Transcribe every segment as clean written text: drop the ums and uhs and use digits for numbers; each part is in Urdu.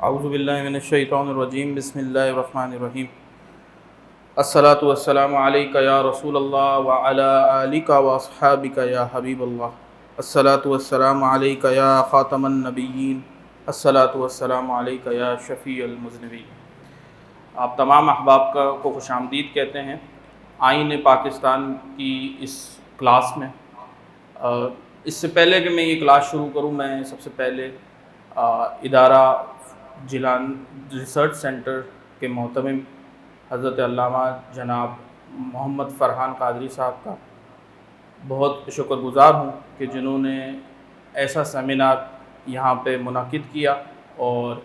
اعوذ باللہ من الشیطان الرجیم بسم اللہ الرحمن الرحیم الصلاۃ والسلام علیک یا رسول اللہ وعلی آلک واصحابک یا حبیب اللہ الصلاۃ والسلام علیک یا خاتم النبیین الصلاۃ والسلام علیک یا شفیع المذنبین۔ آپ تمام احباب کو خوش آمدید کہتے ہیں آئین پاکستان کی اس کلاس میں۔ اس سے پہلے کہ میں یہ کلاس شروع کروں، میں سب سے پہلے ادارہ جیلان ریسرچ سینٹر کے محتمم حضرت علامہ جناب محمد فرحان قادری صاحب کا بہت شکر گزار ہوں کہ جنہوں نے ایسا سیمینار یہاں پہ منعقد کیا اور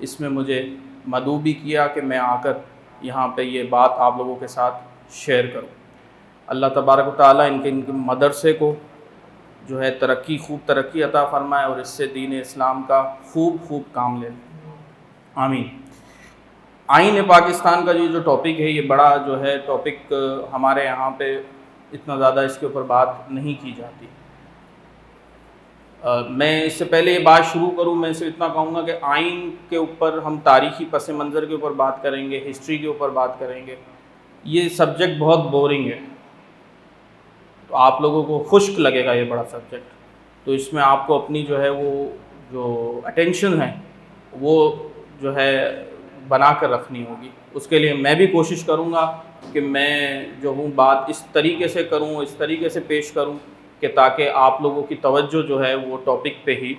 اس میں مجھے مدعو بھی کیا کہ میں آ کر یہاں پہ یہ بات آپ لوگوں کے ساتھ شیئر کروں۔ اللہ تبارک و تعالیٰ ان کے مدرسے کو جو ہے خوب ترقی عطا فرمائے اور اس سے دین اسلام کا خوب کام لے۔ آمین۔ آئین پاکستان کا جو ٹاپک ہے، یہ بڑا جو ہے ٹاپک ہمارے یہاں پہ اتنا زیادہ اس کے اوپر بات نہیں کی جاتی۔ میں اس سے پہلے یہ بات شروع کروں، میں صرف اتنا کہوں گا کہ آئین کے اوپر ہم تاریخی پس منظر کے اوپر بات کریں گے، ہسٹری کے اوپر بات کریں گے۔ یہ سبجیکٹ بہت بورنگ ہے، تو آپ لوگوں کو خشک لگے گا یہ بڑا سبجیکٹ، تو اس میں آپ کو اپنی جو ہے وہ جو اٹینشن ہے وہ جو ہے بنا کر رکھنی ہوگی۔ اس کے لیے میں بھی کوشش کروں گا کہ میں جو ہوں بات اس طریقے سے کروں، اس طریقے سے پیش کروں کہ تاکہ آپ لوگوں کی توجہ جو ہے وہ ٹاپک پہ ہی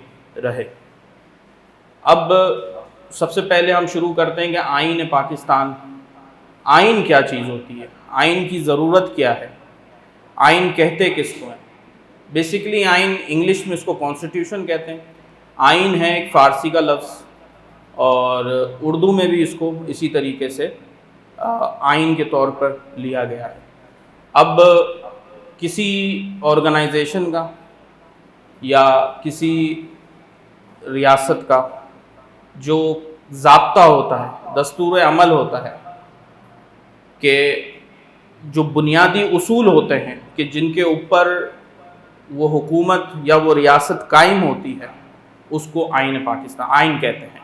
رہے۔ اب سب سے پہلے ہم شروع کرتے ہیں کہ آئین پاکستان، آئین کیا چیز ہوتی ہے، آئین کی ضرورت کیا ہے، آئین کہتے کس کو ہیں۔ بیسیکلی آئین انگلش میں اس کو کانسٹیٹیوشن کہتے ہیں۔ آئین ہے ایک فارسی کا لفظ، اور اردو میں بھی اس کو اسی طریقے سے آئین کے طور پر لیا گیا ہے۔ اب کسی آرگنائزیشن کا یا کسی ریاست کا جو ضابطہ ہوتا ہے، دستور عمل ہوتا ہے، کہ جو بنیادی اصول ہوتے ہیں کہ جن کے اوپر وہ حکومت یا وہ ریاست قائم ہوتی ہے، اس کو آئین پاکستان آئین کہتے ہیں۔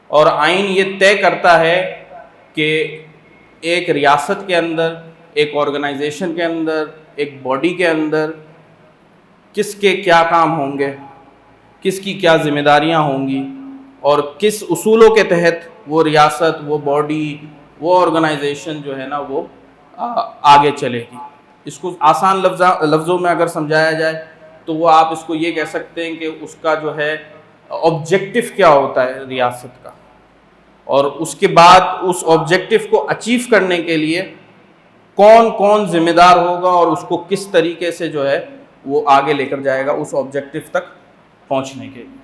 اور آئین یہ طے کرتا ہے کہ ایک ریاست کے اندر، ایک آرگنائزیشن کے اندر، ایک باڈی کے اندر کس کے کیا کام ہوں گے، کس کی کیا ذمہ داریاں ہوں گی، اور کس اصولوں کے تحت وہ ریاست، وہ باڈی، وہ آرگنائزیشن جو ہے نا وہ آگے چلے گی۔ اس کو آسان لفظوں میں اگر سمجھایا جائے تو وہ آپ اس کو یہ کہہ سکتے ہیں کہ اس کا جو ہے آبجیکٹو کیا ہوتا ہے ریاست کا، اور اس کے بعد اس آبجیکٹو کو اچیو کرنے کے لیے کون کون ذمہ دار ہوگا اور اس کو کس طریقے سے جو ہے وہ آگے لے کر جائے گا اس آبجیکٹو تک پہنچنے کے لیے،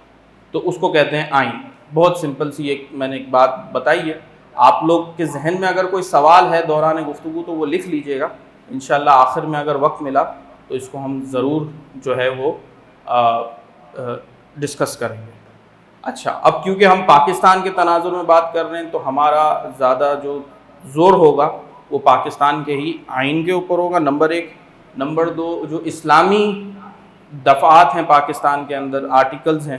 تو اس کو کہتے ہیں آئین۔ بہت سمپل سی میں نے ایک بات بتائی ہے۔ آپ لوگ کے ذہن میں اگر کوئی سوال ہے دوران گفتگو تو وہ لکھ لیجئے گا، انشاءاللہ آخر میں اگر وقت ملا تو اس کو ہم ضرور جو ہے وہ ڈسکس کریں گے۔ اچھا، اب کیونکہ ہم پاکستان کے تناظر میں بات کر رہے ہیں تو ہمارا زیادہ جو زور ہوگا وہ پاکستان کے ہی آئین کے اوپر ہوگا، نمبر ایک۔ نمبر دو، جو اسلامی دفعات ہیں پاکستان کے اندر، آرٹیکلز ہیں،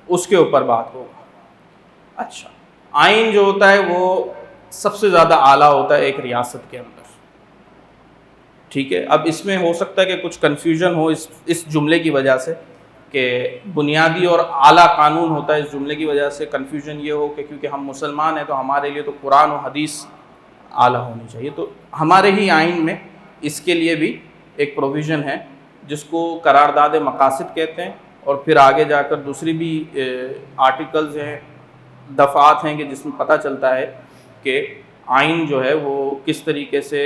اس کے اوپر بات ہوگا۔ اچھا، آئین جو ہوتا ہے وہ سب سے زیادہ اعلیٰ ہوتا ہے ایک ریاست کے اندر، ٹھیک ہے۔ اب اس میں ہو سکتا ہے کہ کچھ کنفیوژن ہو اس جملے کی وجہ سے کہ بنیادی اور اعلیٰ قانون ہوتا ہے، اس جملے کی وجہ سے کنفیوژن یہ ہو کہ کیونکہ ہم مسلمان ہیں تو ہمارے لیے تو قرآن و حدیث اعلیٰ ہونی چاہیے، تو ہمارے ہی آئین میں اس کے لیے بھی ایک پروویژن ہے جس کو قرارداد مقاصد کہتے ہیں، اور پھر آگے جا کر دوسری بھی آرٹیکلز ہیں، دفعات ہیں کہ جس میں پتہ چلتا ہے کہ آئین جو ہے وہ کس طریقے سے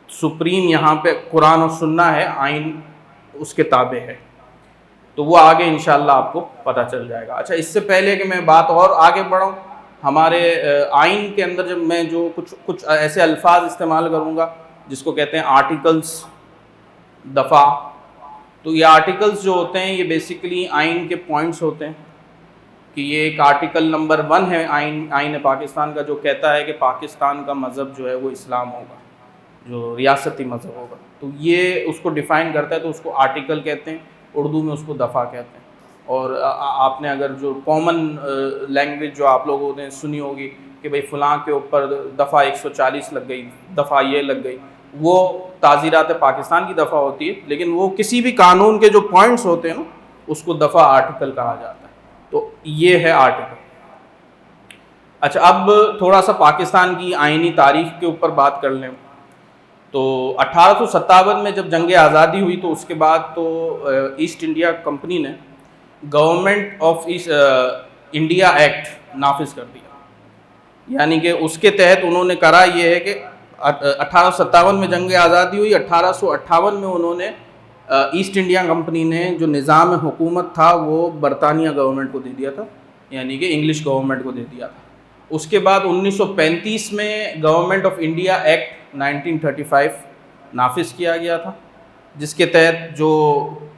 سپریم یہاں پہ قرآن و سنہ ہے، آئین اس کے تابع ہے، تو وہ آگے انشاءاللہ آپ کو پتہ چل جائے گا۔ اچھا، اس سے پہلے کہ میں بات اور آگے بڑھاؤں، ہمارے آئین کے اندر جب میں جو کچھ ایسے الفاظ استعمال کروں گا جس کو کہتے ہیں آرٹیکلز، دفعہ، تو یہ آرٹیکلز جو ہوتے ہیں یہ بیسیکلی آئین کے پوائنٹس ہوتے ہیں کہ یہ ایک آرٹیکل نمبر 1 ہے آئین پاکستان کا، جو کہتا ہے کہ پاکستان کا مذہب جو ہے وہ اسلام ہوگا، جو ریاستی مذہب ہوگا، تو یہ اس کو ڈیفائن کرتا ہے، تو اس کو آرٹیکل کہتے ہیں، اردو میں اس کو دفعہ کہتے ہیں۔ اور آپ نے اگر جو کامن لینگویج جو آپ لوگوں نے سنی ہوگی کہ بھئی فلاں کے اوپر دفعہ 140 لگ گئی، دفعہ یہ لگ گئی، وہ تعزیرات پاکستان کی دفعہ ہوتی ہے، لیکن وہ کسی بھی قانون کے جو پوائنٹس ہوتے ہیں نا اس کو دفعہ آرٹیکل کہا جاتا ہے. تو یہ ہے آرٹیکل. اچھا اب تھوڑا سا پاکستان کی آئینی تاریخ کے اوپر بات کر لیں. تو 1857 میں جب جنگ آزادی ہوئی تو اس کے بعد تو ایسٹ انڈیا کمپنی نے گورنمنٹ آف انڈیا ایکٹ نافذ کر دیا. یعنی کہ اس کے تحت انہوں نے کرا یہ ہے کہ 1857 میں جنگ آزادی ہوئی، 1858 میں انہوں نے ایسٹ انڈیا کمپنی نے جو نظام حکومت تھا وہ برطانیہ گورنمنٹ کو دے دیا تھا، یعنی کہ انگلش گورنمنٹ کو دے دیا تھا. اس کے بعد 1935 میں گورنمنٹ آف انڈیا ایکٹ 1935 نافذ کیا گیا تھا، جس کے تحت جو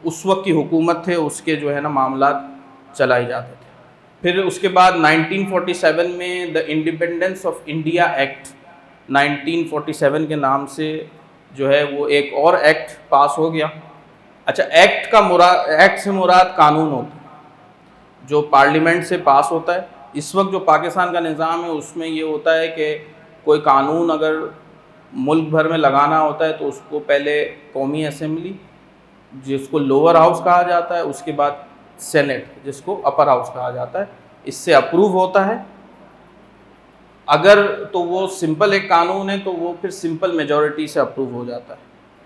اس وقت کی حکومت تھے اس کے جو ہے نا معاملات چلائے جاتے تھے. پھر اس کے بعد 1947 میں دا انڈیپینڈنس آف انڈیا ایکٹ 1947 کے نام سے جو ہے وہ ایک اور ایکٹ پاس ہو گیا. اچھا ایکٹ سے مراد قانون ہوتا ہے جو پارلیمنٹ سے پاس ہوتا ہے. اس وقت جو پاکستان کا نظام ہے اس میں یہ ہوتا ہے کہ کوئی قانون اگر ملک بھر میں لگانا ہوتا ہے تو اس کو پہلے قومی اسمبلی جس کو لوور ہاؤس کہا جاتا ہے، اس کے بعد سینٹ جس کو اپر ہاؤس کہا جاتا ہے، اس سے اپروو ہوتا ہے. اگر تو وہ سمپل ایک قانون ہے تو وہ پھر سمپل میجورٹی سے اپروو ہو جاتا ہے،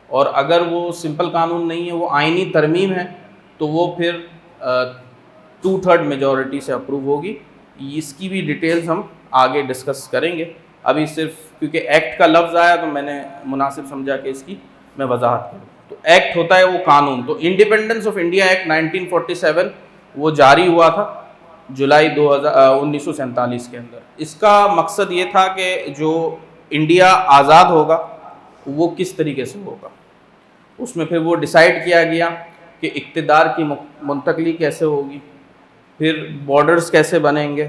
اور اگر وہ سمپل قانون نہیں ہے، وہ آئینی ترمیم ہے، تو وہ پھر 2/3 میجورٹی سے اپروو ہوگی. اس کی بھی ڈیٹیلز ہم آگے ڈسکس کریں گے. ابھی صرف کیونکہ ایکٹ کا لفظ آیا تو میں نے مناسب سمجھا کہ اس کی میں وضاحت کروں. تو ایکٹ ہوتا ہے وہ قانون. تو انڈیپینڈنس آف انڈیا ایکٹ 1947 وہ جاری ہوا تھا جولائی 1947 کے اندر. اس کا مقصد یہ تھا کہ جو انڈیا آزاد ہوگا وہ کس طریقے سے ہوگا. اس میں پھر وہ ڈیسائیڈ کیا گیا کہ اقتدار کی منتقلی کیسے ہوگی، پھر بارڈرز کیسے بنیں گے،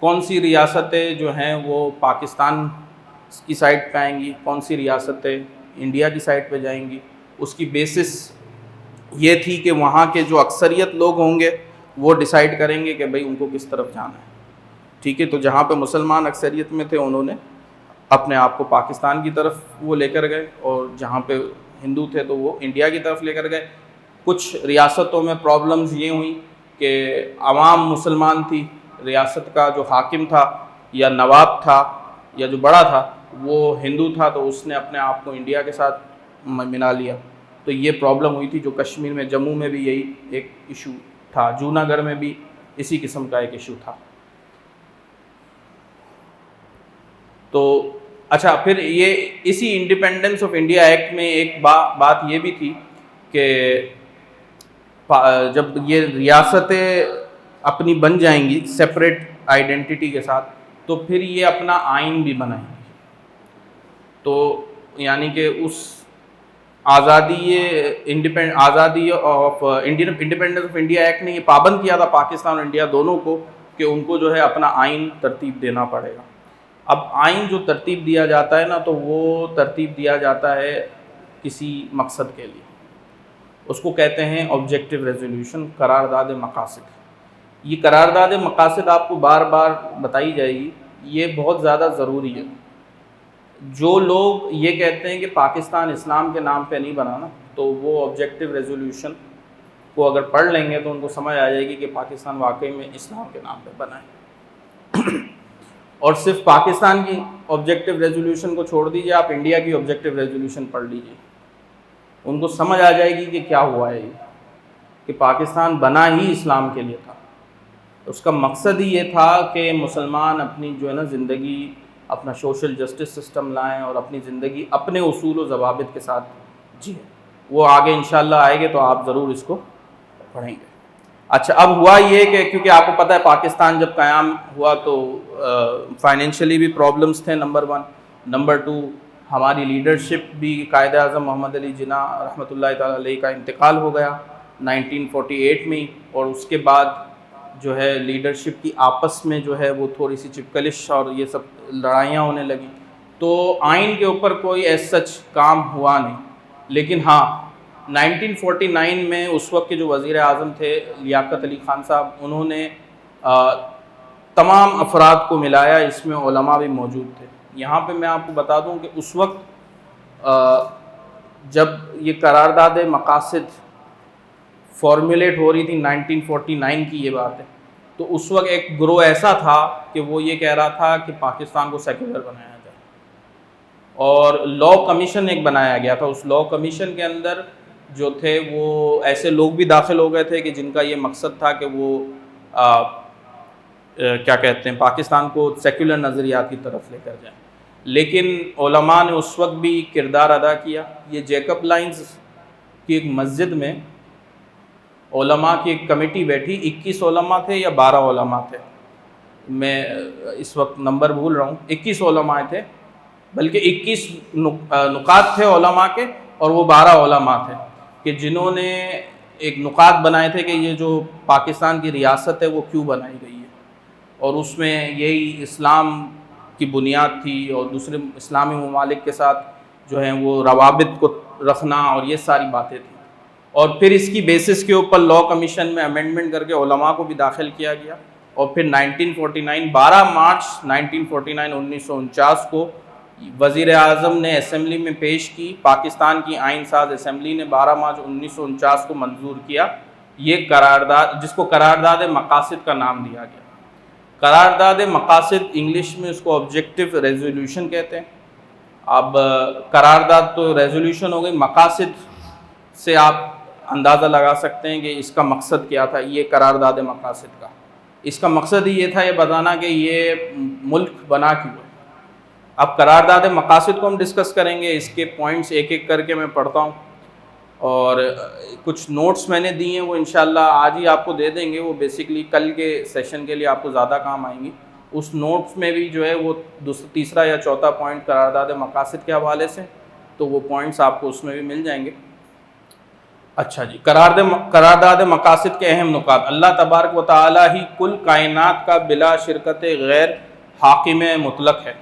کون سی ریاستیں جو ہیں وہ پاکستان کی سائڈ پہ آئیں گی، کون سی ریاستیں انڈیا کی سائڈ پہ جائیں گی. اس کی بیسس یہ تھی کہ وہاں کے جو اکثریت لوگ ہوں گے وہ ڈیسائیڈ کریں گے کہ بھئی ان کو کس طرف جانا ہے. ٹھیک ہے، تو جہاں پہ مسلمان اکثریت میں تھے انہوں نے اپنے آپ کو پاکستان کی طرف وہ لے کر گئے، اور جہاں پہ ہندو تھے تو وہ انڈیا کی طرف لے کر گئے. کچھ ریاستوں میں پرابلمز یہ ہوئیں کہ عوام مسلمان تھی، ریاست کا جو حاکم تھا یا نواب تھا یا جو بڑا تھا وہ ہندو تھا، تو اس نے اپنے آپ کو انڈیا کے ساتھ ملا لیا. تو یہ پرابلم ہوئی تھی جو کشمیر میں، جموں میں بھی یہی ایک ایشو تھا، جونا گڑھ میں بھی اسی قسم کا ایک ایشو تھا. تو اچھا پھر یہ اسی انڈیپینڈنس آف انڈیا ایکٹ میں ایک بات یہ بھی تھی کہ جب یہ ریاستیں اپنی بن جائیں گی سپریٹ آئیڈینٹی کے ساتھ تو پھر یہ اپنا آئین بھی بنائیں گی. تو یعنی کہ اس انڈیپینڈنس آف انڈیا ایکٹ نے یہ پابند کیا تھا پاکستان اور انڈیا دونوں کو کہ ان کو جو ہے اپنا آئین ترتیب دینا پڑے گا. اب آئین جو ترتیب دیا جاتا ہے نا تو وہ ترتیب دیا جاتا ہے کسی مقصد کے لیے. اس کو کہتے ہیں آبجیکٹیو ریزولوشن، قرارداد مقاصد. یہ قرارداد مقاصد آپ کو بار بار بتائی جائے گی، یہ بہت زیادہ ضروری ہے. جو لوگ یہ کہتے ہیں کہ پاکستان اسلام کے نام پہ نہیں بنا نا، تو وہ آبجیکٹیو ریزولوشن کو اگر پڑھ لیں گے تو ان کو سمجھ آ جائے گی کہ پاکستان واقعی میں اسلام کے نام پہ بنا ہے. اور صرف پاکستان کی آبجیکٹیو ریزولوشن کو چھوڑ دیجیے، آپ انڈیا کی آبجیکٹیو ریزولوشن پڑھ لیجیے، ان کو سمجھ آ جائے گی کہ کیا ہوا ہے کہ پاکستان بنا ہی اسلام کے لیے تھا. اس کا مقصد ہی یہ تھا کہ مسلمان اپنی جو ہے نا زندگی، اپنا سوشل جسٹس سسٹم لائیں اور اپنی زندگی اپنے اصول و ضوابط کے ساتھ جئیں. وہ آگے انشاءاللہ آئے گے تو آپ ضرور اس کو پڑھیں گے. اچھا اب ہوا یہ کہ کیونکہ آپ کو پتہ ہے پاکستان جب قیام ہوا تو فائنینشلی بھی پرابلمس تھے، نمبر 1. نمبر 2 ہماری لیڈرشپ بھی قائد اعظم محمد علی جناح رحمۃ اللہ تعالیٰ علیہ کا انتقال ہو گیا 1948 میں، اور اس کے بعد جو ہے لیڈرشپ کی آپس میں جو ہے وہ تھوڑی سی چپکلش اور یہ سب لڑائیاں ہونے لگیں. تو آئین کے اوپر کوئی ایز سچ کام ہوا نہیں، لیکن ہاں 1949 میں اس وقت کے جو وزیر اعظم تھے لیاقت علی خان صاحب، انہوں نے تمام افراد کو ملایا، اس میں علماء بھی موجود تھے۔ یہاں پہ میں آپ کو بتا دوں کہ اس وقت جب یہ قرارداد مقاصد فارمولیٹ ہو رہی تھی 1949 کی یہ بات ہے، تو اس وقت ایک گروہ ایسا تھا کہ وہ یہ کہہ رہا تھا کہ پاکستان کو سیکولر بنایا جائے، اور لا کمیشن ایک بنایا گیا تھا۔ اس لا کمیشن کے اندر جو تھے وہ ایسے لوگ بھی داخل ہو گئے تھے کہ جن کا یہ مقصد تھا کہ وہ کیا کہتے ہیں پاکستان کو سیکولر نظریات کی طرف لے کر جائیں، لیکن علماء نے اس وقت بھی کردار ادا کیا۔ یہ جیکب لائنز کی ایک مسجد میں علماء کی ایک کمیٹی بیٹھی، 21 علماء تھے یا 12 علماء تھے، میں اس وقت نمبر بھول رہا ہوں، 21 علماء تھے، بلکہ 21 نکات تھے علماء کے، اور وہ 12 علماء تھے کہ جنہوں نے ایک نکات بنائے تھے کہ یہ جو پاکستان کی ریاست ہے وہ کیوں بنائی گئی ہے، اور اس میں یہی اسلام کی بنیاد تھی، اور دوسرے اسلامی ممالک کے ساتھ جو ہیں وہ روابط کو رکھنا، اور یہ ساری باتیں تھیں۔ اور پھر اس کی بیسس کے اوپر لا کمیشن میں امینڈمنٹ کر کے علماء کو بھی داخل کیا گیا، اور پھر 1949 12 مارچ 1949 1949 کو وزیر اعظم نے اسمبلی میں پیش کی، پاکستان کی آئین ساز اسمبلی نے 12 مارچ 1949 کو منظور کیا یہ قرارداد، جس کو قرارداد مقاصد کا نام دیا گیا۔ قرارداد مقاصد انگلش میں اس کو آبجیکٹو ریزولوشن کہتے ہیں۔ اب قرارداد تو ریزولوشن ہو گئی، مقاصد سے آپ اندازہ لگا سکتے ہیں کہ اس کا مقصد کیا تھا۔ یہ قرارداد مقاصد کا اس کا مقصد ہی یہ تھا، یہ بتانا کہ یہ ملک بنا کیوں ہے۔ اب قرارداد مقاصد کو ہم ڈسکس کریں گے، اس کے پوائنٹس ایک ایک کر کے میں پڑھتا ہوں، اور کچھ نوٹس میں نے دیے ہیں وہ انشاءاللہ آج ہی آپ کو دے دیں گے، وہ بیسیکلی کل کے سیشن کے لیے آپ کو زیادہ کام آئیں گی۔ اس نوٹس میں بھی جو ہے وہ تیسرا یا چوتھا پوائنٹ قرارداد مقاصد کے حوالے سے، تو وہ پوائنٹس آپ کو اس میں بھی مل جائیں گے۔ اچھا جی، قرارداد مقاصد کے اہم نکات۔ اللہ تبارک و تعالی ہی کل کائنات کا بلا شرکت غیر حاکم مطلق ہے۔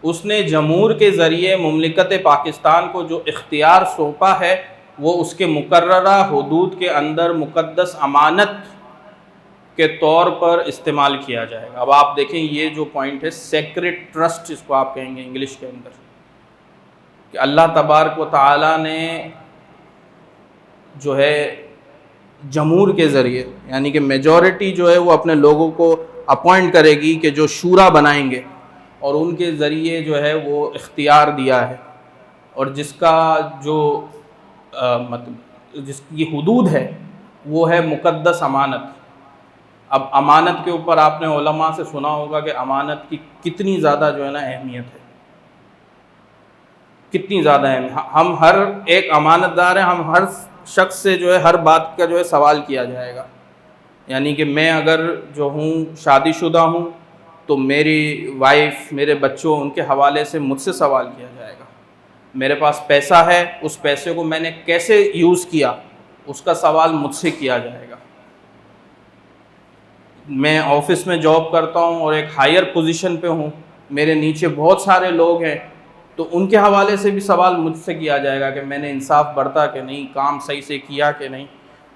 اس نے جمہور کے ذریعے مملکت پاکستان کو جو اختیار سونپا ہے وہ اس کے مقررہ حدود کے اندر مقدس امانت کے طور پر استعمال کیا جائے گا۔ اب آپ دیکھیں یہ جو پوائنٹ ہے سیکریٹ ٹرسٹ، اس کو آپ کہیں گے انگلش کے اندر، کہ اللہ تبارک و تعالی نے جو ہے جمہور کے ذریعے، یعنی کہ میجورٹی جو ہے وہ اپنے لوگوں کو اپوائنٹ کرے گی کہ جو شورا بنائیں گے، اور ان کے ذریعے جو ہے وہ اختیار دیا ہے، اور جس کا جو مطلب جس کی حدود ہے وہ ہے مقدس امانت۔ اب امانت کے اوپر آپ نے علماء سے سنا ہوگا کہ امانت کی کتنی زیادہ جو ہے نا اہمیت ہے، کتنی زیادہ اہمیت۔ ہم ہر ایک امانت دار ہیں، ہم ہر شخص سے جو ہے ہر بات کا جو ہے سوال کیا جائے گا، یعنی کہ میں اگر جو ہوں شادی شدہ ہوں تو میری وائف، میرے بچوں، ان کے حوالے سے مجھ سے سوال کیا جائے گا۔ میرے پاس پیسہ ہے، اس پیسے کو میں نے کیسے یوز کیا اس کا سوال مجھ سے کیا جائے گا۔ میں آفس میں جاب کرتا ہوں اور ایک ہائر پوزیشن پہ ہوں، میرے نیچے بہت سارے لوگ ہیں، تو ان کے حوالے سے بھی سوال مجھ سے کیا جائے گا کہ میں نے انصاف برتا کہ نہیں، کام صحیح سے کیا کہ نہیں،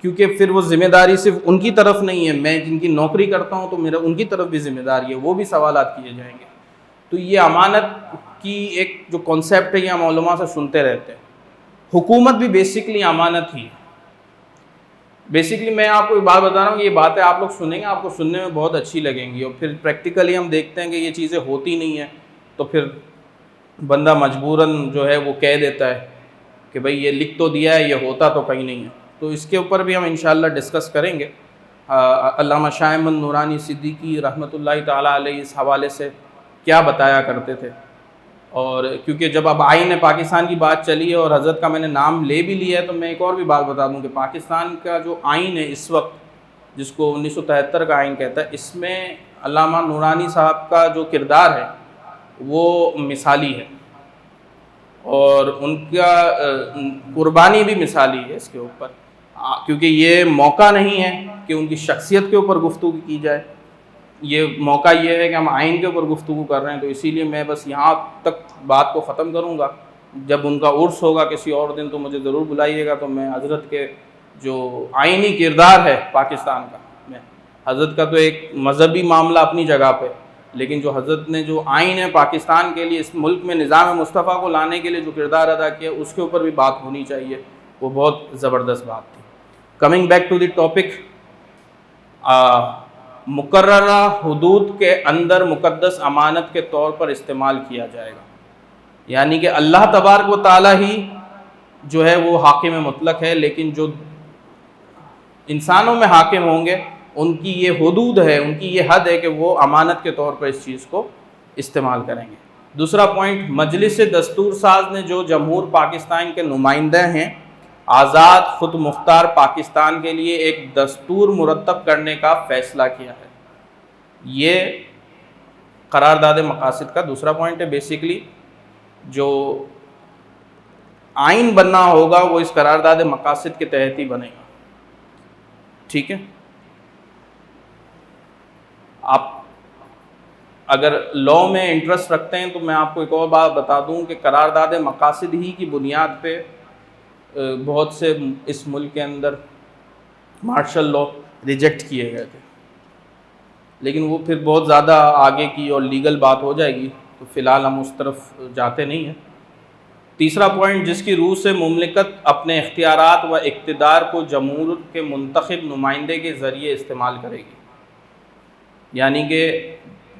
کیونکہ پھر وہ ذمہ داری صرف ان کی طرف نہیں ہے، میں جن کی نوکری کرتا ہوں تو میرا ان کی طرف بھی ذمہ داری ہے، وہ بھی سوالات کیے جائیں گے۔ تو یہ امانت کی ایک جو کانسیپٹ ہے یہ ہم علماء سے سنتے رہتے ہیں۔ حکومت بھی بیسکلی امانت ہی ہے۔ بیسکلی میں آپ کو ایک بات بتا رہا ہوں، یہ باتیں آپ لوگ سنیں گے، آپ کو سننے میں بہت اچھی لگیں گی، اور پھر پریکٹیکلی ہم دیکھتے ہیں کہ یہ چیزیں ہوتی نہیں ہیں، تو پھر بندہ مجبوراً جو ہے وہ کہہ دیتا ہے کہ بھئی یہ لکھ تو دیا ہے، یہ ہوتا تو کہیں نہیں ہے۔ تو اس کے اوپر بھی ہم انشاءاللہ ڈسکس کریں گے۔ علامہ شاہ احمد نورانی صدیقی رحمۃ اللہ تعالیٰ علیہ اس حوالے سے کیا بتایا کرتے تھے، اور کیونکہ جب اب آئین پاکستان کی بات چلی ہے اور حضرت کا میں نے نام لے بھی لیا ہے، تو میں ایک اور بھی بات بتا دوں کہ پاکستان کا جو آئین ہے اس وقت، جس کو 1973 کا آئین کہتا ہے، اس میں علامہ نورانی صاحب کا جو کردار ہے وہ مثالی ہے، اور ان کا قربانی بھی مثالی ہے اس کے اوپر، کیونکہ یہ موقع نہیں ہے کہ ان کی شخصیت کے اوپر گفتگو کی جائے، یہ موقع یہ ہے کہ ہم آئین کے اوپر گفتگو کر رہے ہیں، تو اسی لیے میں بس یہاں تک بات کو ختم کروں گا، جب ان کا عرس ہوگا کسی اور دن تو مجھے ضرور بلائیے گا، تو میں حضرت کے جو آئینی کردار ہے پاکستان کا، میں حضرت کا تو ایک مذہبی معاملہ اپنی جگہ پہ، لیکن جو حضرت نے جو آئین ہے پاکستان کے لیے، اس ملک میں نظام مصطفیٰ کو لانے کے لیے جو کردار ادا کیا، اس کے اوپر بھی بات ہونی چاہیے، وہ بہت زبردست بات تھی۔ Coming back to the topic, مقررہ حدود کے اندر مقدس امانت کے طور پر استعمال کیا جائے گا، یعنی کہ اللہ تبارک و تعالیٰ ہی جو ہے وہ حاکم مطلق ہے، لیکن جو انسانوں میں حاکم ہوں گے ان کی یہ حدود ہے، ان کی یہ حد ہے کہ وہ امانت کے طور پر اس چیز کو استعمال کریں گے۔ دوسرا پوائنٹ، مجلس دستور ساز نے جو جمہور پاکستان کے نمائندے ہیں، آزاد خود مختار پاکستان کے لیے ایک دستور مرتب کرنے کا فیصلہ کیا ہے۔ یہ قرارداد مقاصد کا دوسرا پوائنٹ ہے۔ بیسیکلی جو آئین بننا ہوگا وہ اس قرارداد مقاصد کے تحت ہی بنے گا، ٹھیک ہے۔ آپ اگر لاء میں انٹرسٹ رکھتے ہیں تو میں آپ کو ایک اور بات بتا دوں کہ قرارداد مقاصد ہی کی بنیاد پہ بہت سے اس ملک کے اندر مارشل لاء ریجیکٹ کیے گئے تھے، لیکن وہ پھر بہت زیادہ آگے کی اور لیگل بات ہو جائے گی، تو فی الحال ہم اس طرف جاتے نہیں ہیں۔ تیسرا پوائنٹ، جس کی روح سے مملکت اپنے اختیارات و اقتدار کو جمہور کے منتخب نمائندے کے ذریعے استعمال کرے گی، یعنی کہ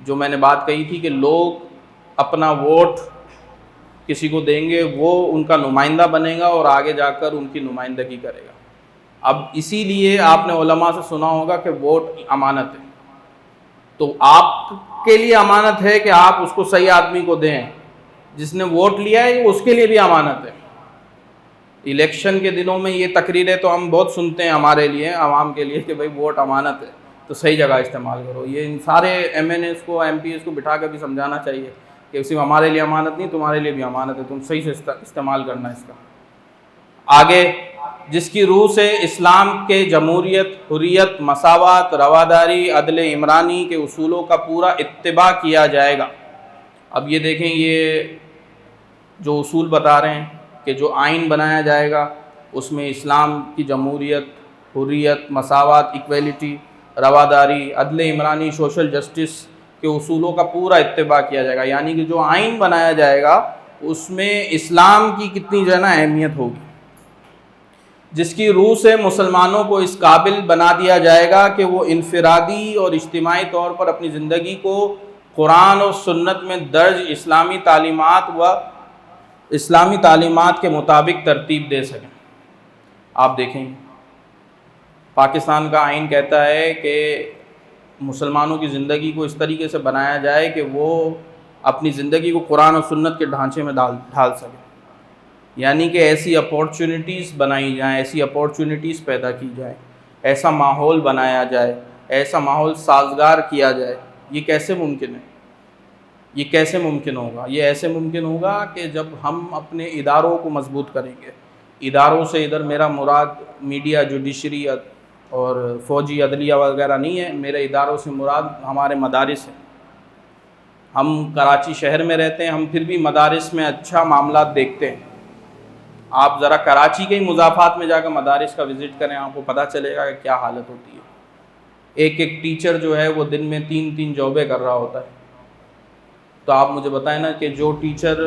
جو میں نے بات کہی تھی کہ لوگ اپنا ووٹ کسی کو دیں گے، وہ ان کا نمائندہ بنے گا اور آگے جا کر ان کی نمائندگی کرے گا۔ اب اسی لیے آپ نے علماء سے سنا ہوگا کہ ووٹ امانت ہے، تو آپ کے لیے امانت ہے کہ آپ اس کو صحیح آدمی کو دیں، جس نے ووٹ لیا ہے اس کے لیے بھی امانت ہے۔ الیکشن کے دنوں میں یہ تقریریں تو ہم بہت سنتے ہیں ہمارے لیے، عوام کے لیے، کہ بھائی ووٹ امانت ہے تو صحیح جگہ استعمال کرو۔ یہ ان سارے ایم این ایس کو، ایم پی ایس کو بٹھا کر بھی سمجھانا چاہیے کہ صرف ہمارے لیے امانت نہیں، تمہارے لیے بھی امانت ہے، تم صحیح سے استعمال کرنا اس کا۔ آگے، جس کی روح سے اسلام کے جمہوریت، حریت، مساوات، رواداری، عدل عمرانی کے اصولوں کا پورا اتباع کیا جائے گا۔ اب یہ دیکھیں، یہ جو اصول بتا رہے ہیں کہ جو آئین بنایا جائے گا اس میں اسلام کی جمہوریت، حریت، مساوات، ایکویلٹی، رواداری، عدل عمرانی، سوشل جسٹس کے اصولوں کا پورا اتباع کیا جائے گا، یعنی کہ جو آئین بنایا جائے گا اس میں اسلام کی کتنی جو ہے نا اہمیت ہوگی۔ جس کی روح سے مسلمانوں کو اس قابل بنا دیا جائے گا کہ وہ انفرادی اور اجتماعی طور پر اپنی زندگی کو قرآن اور سنت میں درج اسلامی تعلیمات کے مطابق ترتیب دے سکیں۔ آپ دیکھیں، پاکستان کا آئین کہتا ہے کہ مسلمانوں کی زندگی کو اس طریقے سے بنایا جائے کہ وہ اپنی زندگی کو قرآن اور سنت کے ڈھانچے میں ڈھال سکیں، یعنی کہ ایسی اپورچونٹیز بنائی جائیں، ایسی اپورچونٹیز پیدا کی جائیں، ایسا ماحول بنایا جائے، ایسا ماحول سازگار کیا جائے۔ یہ کیسے ممکن ہے؟ یہ کیسے ممکن ہوگا؟ یہ ایسے ممکن ہوگا کہ جب ہم اپنے اداروں کو مضبوط کریں گے۔ اداروں سے ادھر میرا مراد میڈیا، جوڈیشری اور فوجی، عدلیہ وغیرہ نہیں ہے، میرے اداروں سے مراد ہمارے مدارس ہیں۔ ہم کراچی شہر میں رہتے ہیں، ہم پھر بھی مدارس میں اچھا معاملات دیکھتے ہیں۔ آپ ذرا کراچی کے ہی مضافات میں جا کر مدارس کا وزٹ کریں، آپ کو پتہ چلے گا کہ کیا حالت ہوتی ہے۔ ایک ایک ٹیچر جو ہے وہ دن میں 3 جابیں کر رہا ہوتا ہے۔ تو آپ مجھے بتائیں نا کہ جو ٹیچر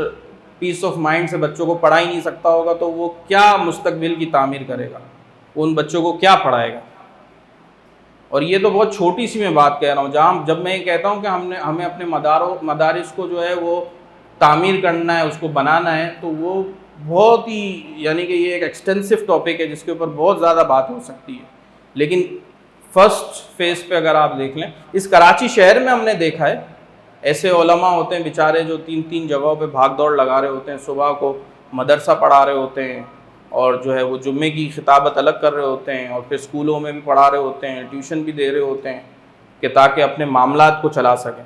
پیس آف مائنڈ سے بچوں کو پڑھا ہی نہیں سکتا ہوگا تو وہ کیا مستقبل کی تعمیر کرے گا؟ وہ ان بچوں کو کیا پڑھائے گا؟ اور یہ تو بہت چھوٹی سی میں بات کہہ رہا ہوں، جب میں یہ کہتا ہوں کہ ہمیں اپنے مدارس کو جو ہے وہ تعمیر کرنا ہے، اس کو بنانا ہے، تو وہ بہت ہی، یعنی کہ یہ ایک ایکسٹینسو ٹاپک ہے جس کے اوپر بہت زیادہ بات ہو سکتی ہے۔ لیکن فرسٹ فیز پہ اگر آپ دیکھ لیں، اس کراچی شہر میں ہم نے دیکھا ہے ایسے علماء ہوتے ہیں بیچارے جو 3 جگہوں پہ بھاگ دوڑ لگا رہے ہوتے ہیں، صبح کو مدرسہ پڑھا رہے ہوتے ہیں اور جو ہے وہ جمعے کی خطابت الگ کر رہے ہوتے ہیں، اور پھر اسکولوں میں بھی پڑھا رہے ہوتے ہیں، ٹیوشن بھی دے رہے ہوتے ہیں کہ تاکہ اپنے معاملات کو چلا سکیں۔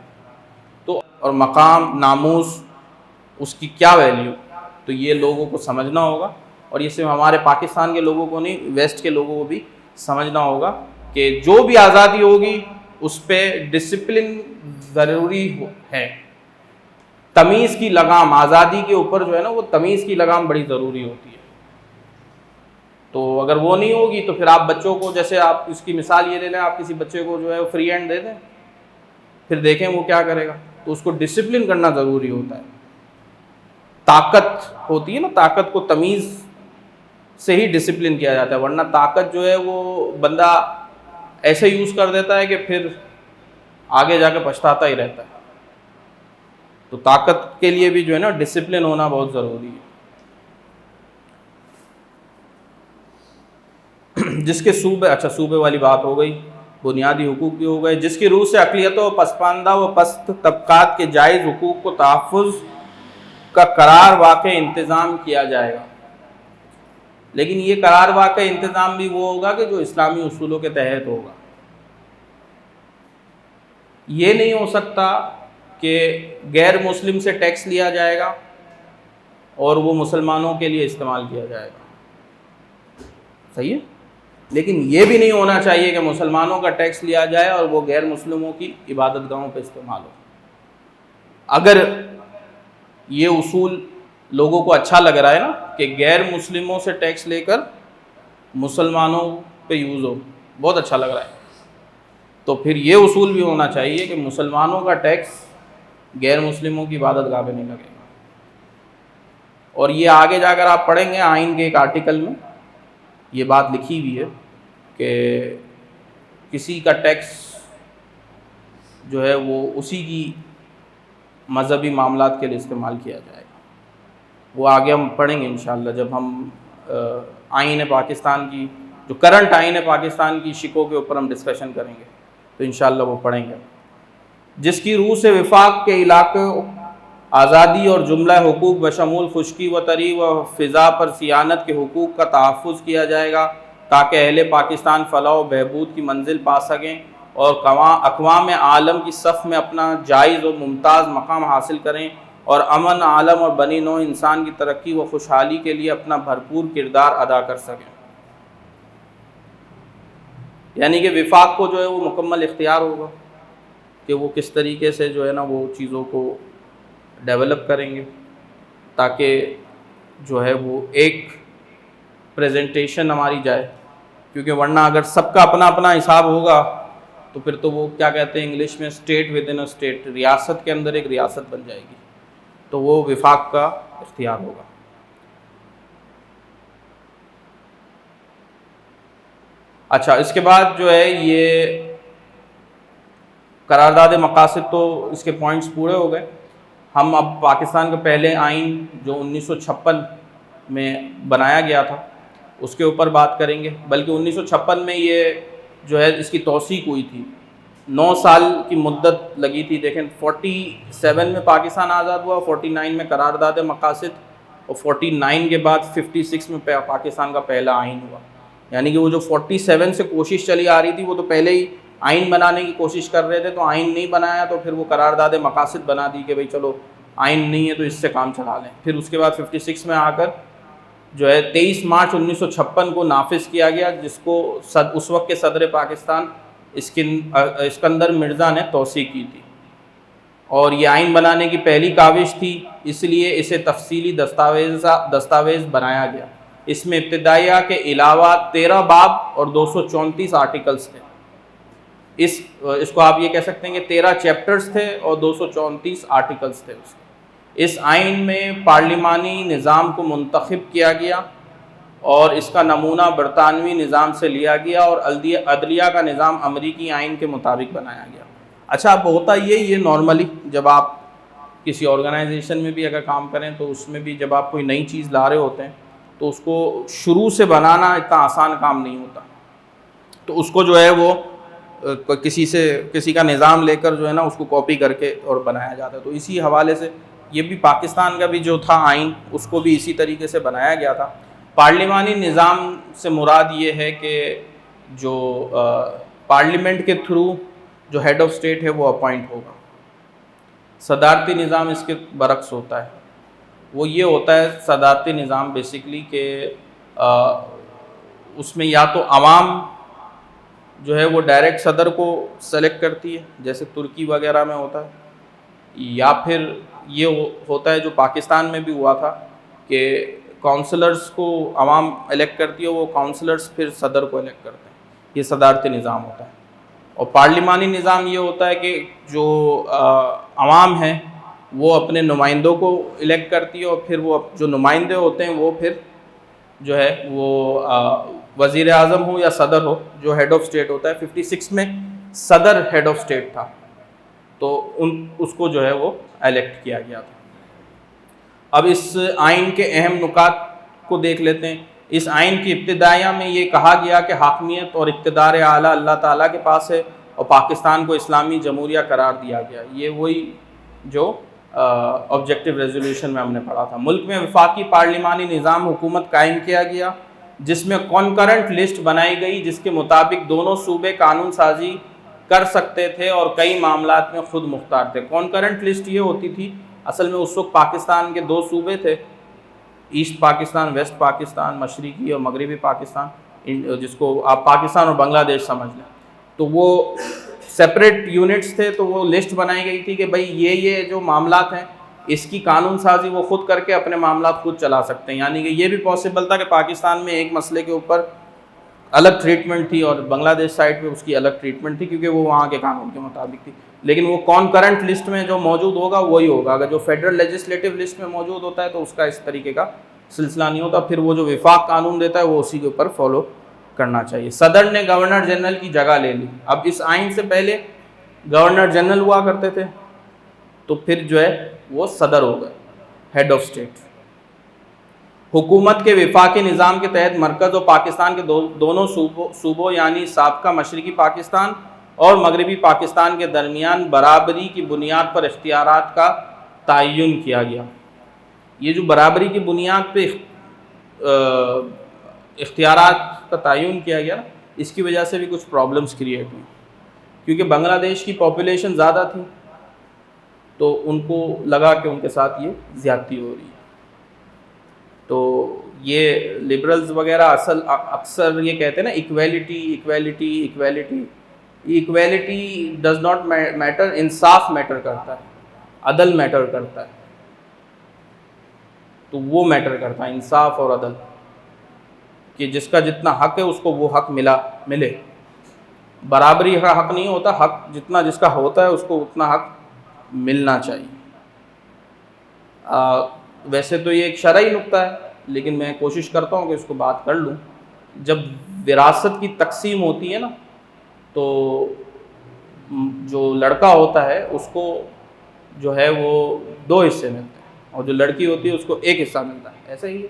تو اور مقام، ناموس، اس کی کیا ویلیو، تو یہ لوگوں کو سمجھنا ہوگا، اور یہ صرف ہمارے پاکستان کے لوگوں کو نہیں، ویسٹ کے لوگوں کو بھی سمجھنا ہوگا کہ جو بھی آزادی ہوگی اس پہ ڈسپلن ضروری ہے۔ تمیز کی لگام، آزادی کے اوپر جو ہے نا وہ تمیز کی لگام بڑی ضروری ہوتی ہے. تو اگر وہ نہیں ہوگی تو پھر آپ بچوں کو، جیسے آپ اس کی مثال یہ لے لیں، آپ کسی بچے کو جو ہے فری ہینڈ دے دیں، پھر دیکھیں وہ کیا کرے گا. تو اس کو ڈسپلن کرنا ضروری ہوتا ہے. طاقت ہوتی ہے نا، طاقت کو تمیز سے ہی ڈسپلن کیا جاتا ہے، ورنہ طاقت جو ہے وہ بندہ ایسے یوز کر دیتا ہے کہ پھر آگے جا کے پچھتاتا ہی رہتا ہے. تو طاقت کے لیے بھی جو ہے نا ڈسپلن ہونا بہت ضروری ہے. جس کے صوبے، اچھا صوبے والی بات ہو گئی، بنیادی حقوق بھی ہو گئے. جس کی روح سے اقلیتوں و پسماندہ و پست طبقات کے جائز حقوق کو تحفظ کا قرار واقع انتظام کیا جائے گا. لیکن یہ قرار واقع انتظام بھی وہ ہوگا کہ جو اسلامی اصولوں کے تحت ہوگا. یہ نہیں ہو سکتا کہ غیر مسلم سے ٹیکس لیا جائے گا اور وہ مسلمانوں کے لیے استعمال کیا جائے گا. صحیح ہے. لیکن یہ بھی نہیں ہونا چاہیے کہ مسلمانوں کا ٹیکس لیا جائے اور وہ غیر مسلموں کی عبادت گاہوں پہ استعمال ہو. اگر یہ اصول لوگوں کو اچھا لگ رہا ہے نا کہ غیر مسلموں سے ٹیکس لے کر مسلمانوں پہ یوز ہو، بہت اچھا لگ رہا ہے، تو پھر یہ اصول بھی ہونا چاہیے کہ مسلمانوں کا ٹیکس غیر مسلموں کی عبادت گاہ پہ نہیں لگے گا. اور یہ آگے جا کر آپ پڑھیں گے آئین کے ایک آرٹیکل میں یہ بات لکھی ہوئی ہے کہ کسی کا ٹیکس جو ہے وہ اسی کی مذہبی معاملات کے لیے استعمال کیا جائے گا. وہ آگے ہم پڑھیں گے انشاءاللہ جب ہم آئین پاکستان کی، جو کرنٹ آئین پاکستان کی شکوں کے اوپر ہم ڈسکشن کریں گے تو انشاءاللہ وہ پڑھیں گے. جس کی روح سے وفاق کے علاقے آزادی اور جملہ حقوق بشمول خشکی و تری و فضا پر سیانت کے حقوق کا تحفظ کیا جائے گا تاکہ اہل پاکستان فلاح و بہبود کی منزل پا سکیں اور اقوام عالم کی صف میں اپنا جائز و ممتاز مقام حاصل کریں اور امن عالم اور بنی نوع انسان کی ترقی و خوشحالی کے لیے اپنا بھرپور کردار ادا کر سکیں. یعنی کہ وفاق کو جو ہے وہ مکمل اختیار ہوگا کہ وہ کس طریقے سے جو ہے نا وہ چیزوں کو ڈیولپ کریں گے تاکہ جو ہے وہ ایک پریزنٹیشن ہماری جائے. کیونکہ ورنہ اگر سب کا اپنا اپنا حساب ہوگا تو پھر تو وہ کیا کہتے ہیں انگلش میں اسٹیٹ ود ان اسٹیٹ، ریاست کے اندر ایک ریاست بن جائے گی. تو وہ وفاق کا اختیار ہوگا. اچھا اس کے بعد جو ہے یہ قرارداد مقاصد تو اس کے پوائنٹس پورے ہو گئے. ہم اب پاکستان کا پہلے آئین جو 1956 میں بنایا گیا تھا اس کے اوپر بات کریں گے. بلکہ 1956 میں یہ جو ہے اس کی توثیق ہوئی تھی، 9 سال کی مدت لگی تھی. دیکھیں 47 میں پاکستان آزاد ہوا، 49 میں قرارداد مقاصد اور 49 کے بعد 56 میں پاکستان کا پہلا آئین ہوا. یعنی کہ وہ جو 47 سے کوشش چلی آ رہی تھی وہ تو پہلے ہی آئین بنانے کی کوشش کر رہے تھے، تو آئین نہیں بنایا تو پھر وہ قرارداد مقاصد بنا دی کہ بھئی چلو آئین نہیں ہے تو اس سے کام چلا لیں. پھر اس کے بعد 56 میں آ کر جو ہے 23 مارچ 1956 کو نافذ کیا گیا، جس کو اس وقت کے صدر پاکستان اسکندر مرزا نے توثیق کی تھی. اور یہ آئین بنانے کی پہلی کاوش تھی، اس لیے اسے تفصیلی دستاویز بنایا گیا. اس میں ابتدائیہ کے علاوہ 13 باب اور 234 آرٹیکلز تھے. اس کو آپ یہ کہہ سکتے ہیں کہ 13 چیپٹرز تھے اور 234 آرٹیکلز تھے. اس آئین میں پارلیمانی نظام کو منتخب کیا گیا اور اس کا نمونہ برطانوی نظام سے لیا گیا اور عدلیہ کا نظام امریکی آئین کے مطابق بنایا گیا. اچھا اب ہوتا یہ نارملی جب آپ کسی آرگنائزیشن میں بھی اگر کام کریں تو اس میں بھی جب آپ کوئی نئی چیز لا رہے ہوتے ہیں تو اس کو شروع سے بنانا اتنا آسان کام نہیں ہوتا. تو اس کو جو ہے وہ کسی کا نظام لے کر جو ہے نا اس کو کاپی کر کے اور بنایا جاتا ہے. تو اسی حوالے سے یہ بھی پاکستان کا بھی جو تھا آئین اس کو بھی اسی طریقے سے بنایا گیا تھا. پارلیمانی نظام سے مراد یہ ہے کہ جو پارلیمنٹ کے تھرو جو ہیڈ آف اسٹیٹ ہے وہ اپوائنٹ ہوگا. صدارتی نظام اس کے برعکس ہوتا ہے. وہ یہ ہوتا ہے صدارتی نظام بیسیکلی کہ اس میں یا تو عوام جو ہے وہ ڈائریکٹ صدر کو سلیکٹ کرتی ہے جیسے ترکی وغیرہ میں ہوتا ہے، یا پھر یہ ہوتا ہے جو پاکستان میں بھی ہوا تھا کہ کونسلرز کو عوام الیکٹ کرتی ہے، وہ کونسلرز پھر صدر کو الیکٹ کرتے ہیں. یہ صدارتی نظام ہوتا ہے. اور پارلیمانی نظام یہ ہوتا ہے کہ جو عوام ہے وہ اپنے نمائندوں کو الیکٹ کرتی ہے، اور پھر وہ جو نمائندے ہوتے ہیں وہ پھر جو ہے وہ وزیر اعظم ہو یا صدر ہو جو ہیڈ آف اسٹیٹ ہوتا ہے. 56 میں صدر ہیڈ آف اسٹیٹ تھا، تو اس کو جو ہے وہ الیکٹ کیا گیا تھا. اب اس آئین کے اہم نکات کو دیکھ لیتے ہیں. اس آئین کی ابتدائیہ میں یہ کہا گیا کہ حاکمیت اور اقتدار اعلیٰ اللہ تعالیٰ کے پاس ہے، اور پاکستان کو اسلامی جمہوریہ قرار دیا گیا. یہ وہی جو آبجیکٹیو ریزولوشن میں ہم نے پڑھا تھا. ملک میں وفاقی پارلیمانی نظام حکومت قائم کیا گیا، جس میں کنکرنٹ لسٹ بنائی گئی، جس کے مطابق دونوں صوبے قانون سازی کر سکتے تھے اور کئی معاملات میں خود مختار تھے. کنکرنٹ لسٹ یہ ہوتی تھی، اصل میں اس وقت پاکستان کے 2 صوبے تھے، ایسٹ پاکستان، ویسٹ پاکستان، مشرقی اور مغربی پاکستان، جس کو آپ پاکستان اور بنگلہ دیش سمجھ لیں. تو وہ سپریٹ یونٹس تھے، تو وہ لسٹ بنائی گئی تھی کہ بھائی یہ جو معاملات ہیں اس کی قانون سازی وہ خود کر کے اپنے معاملات خود چلا سکتے ہیں. یعنی کہ یہ بھی پاسبل تھا کہ پاکستان میں ایک مسئلے کے اوپر الگ ٹریٹمنٹ تھی اور بنگلہ دیش سائڈ پہ اس کی الگ ٹریٹمنٹ تھی، کیونکہ وہ وہاں کے قانون کے مطابق تھی. لیکن وہ کنکرنٹ لسٹ میں جو موجود ہوگا وہی ہوگا. اگر جو فیڈرل لیجسلیٹو لسٹ میں موجود ہوتا ہے تو اس کا اس طریقے کا سلسلہ نہیں ہوتا. پھر وہ جو وفاق قانون دیتا ہے وہ اسی کے اوپر فالو کرنا چاہیے. صدر نے گورنر جنرل کی جگہ لے لی. اب اس آئین سے پہلے گورنر جنرل ہوا کرتے تھے، تو پھر جو ہے وہ صدر ہو گئے، ہیڈ آف اسٹیٹ. حکومت کے وفاقی نظام کے تحت مرکز اور پاکستان کے دونوں صوبوں یعنی سابقہ مشرقی پاکستان اور مغربی پاکستان کے درمیان برابری کی بنیاد پر اختیارات کا تعین کیا گیا. یہ جو برابری کی بنیاد پہ اختیارات کا تعین کیا گیا نا، اس کی وجہ سے بھی کچھ پرابلمس کریٹ ہوئی، کیونکہ بنگلہ دیش کی پاپولیشن زیادہ تھی، تو ان کو لگا کہ ان کے ساتھ یہ زیادتی ہو رہی ہے. تو یہ لبرلز وغیرہ اکثر یہ کہتے ہیں نا equality equality equality. Equality does not matter, انصاف میٹر کرتا ہے، عدل میٹر کرتا ہے. تو وہ میٹر کرتا ہے انصاف اور عدل، کہ جس کا جتنا حق ہے اس کو وہ حق ملے. برابری کا حق نہیں ہوتا، حق جتنا جس کا ہوتا ہے اس کو اتنا حق ملنا چاہیے. ویسے تو یہ ایک شرعی نقطہ ہے، لیکن میں کوشش کرتا ہوں کہ اس کو بات کر لوں. جب وراثت کی تقسیم ہوتی ہے نا، تو جو لڑکا ہوتا ہے اس کو جو ہے وہ 2 حصے ملتے ہیں، اور جو لڑکی ہوتی ہے اس کو 1 حصہ ملتا ہے. ایسا ہی ہے.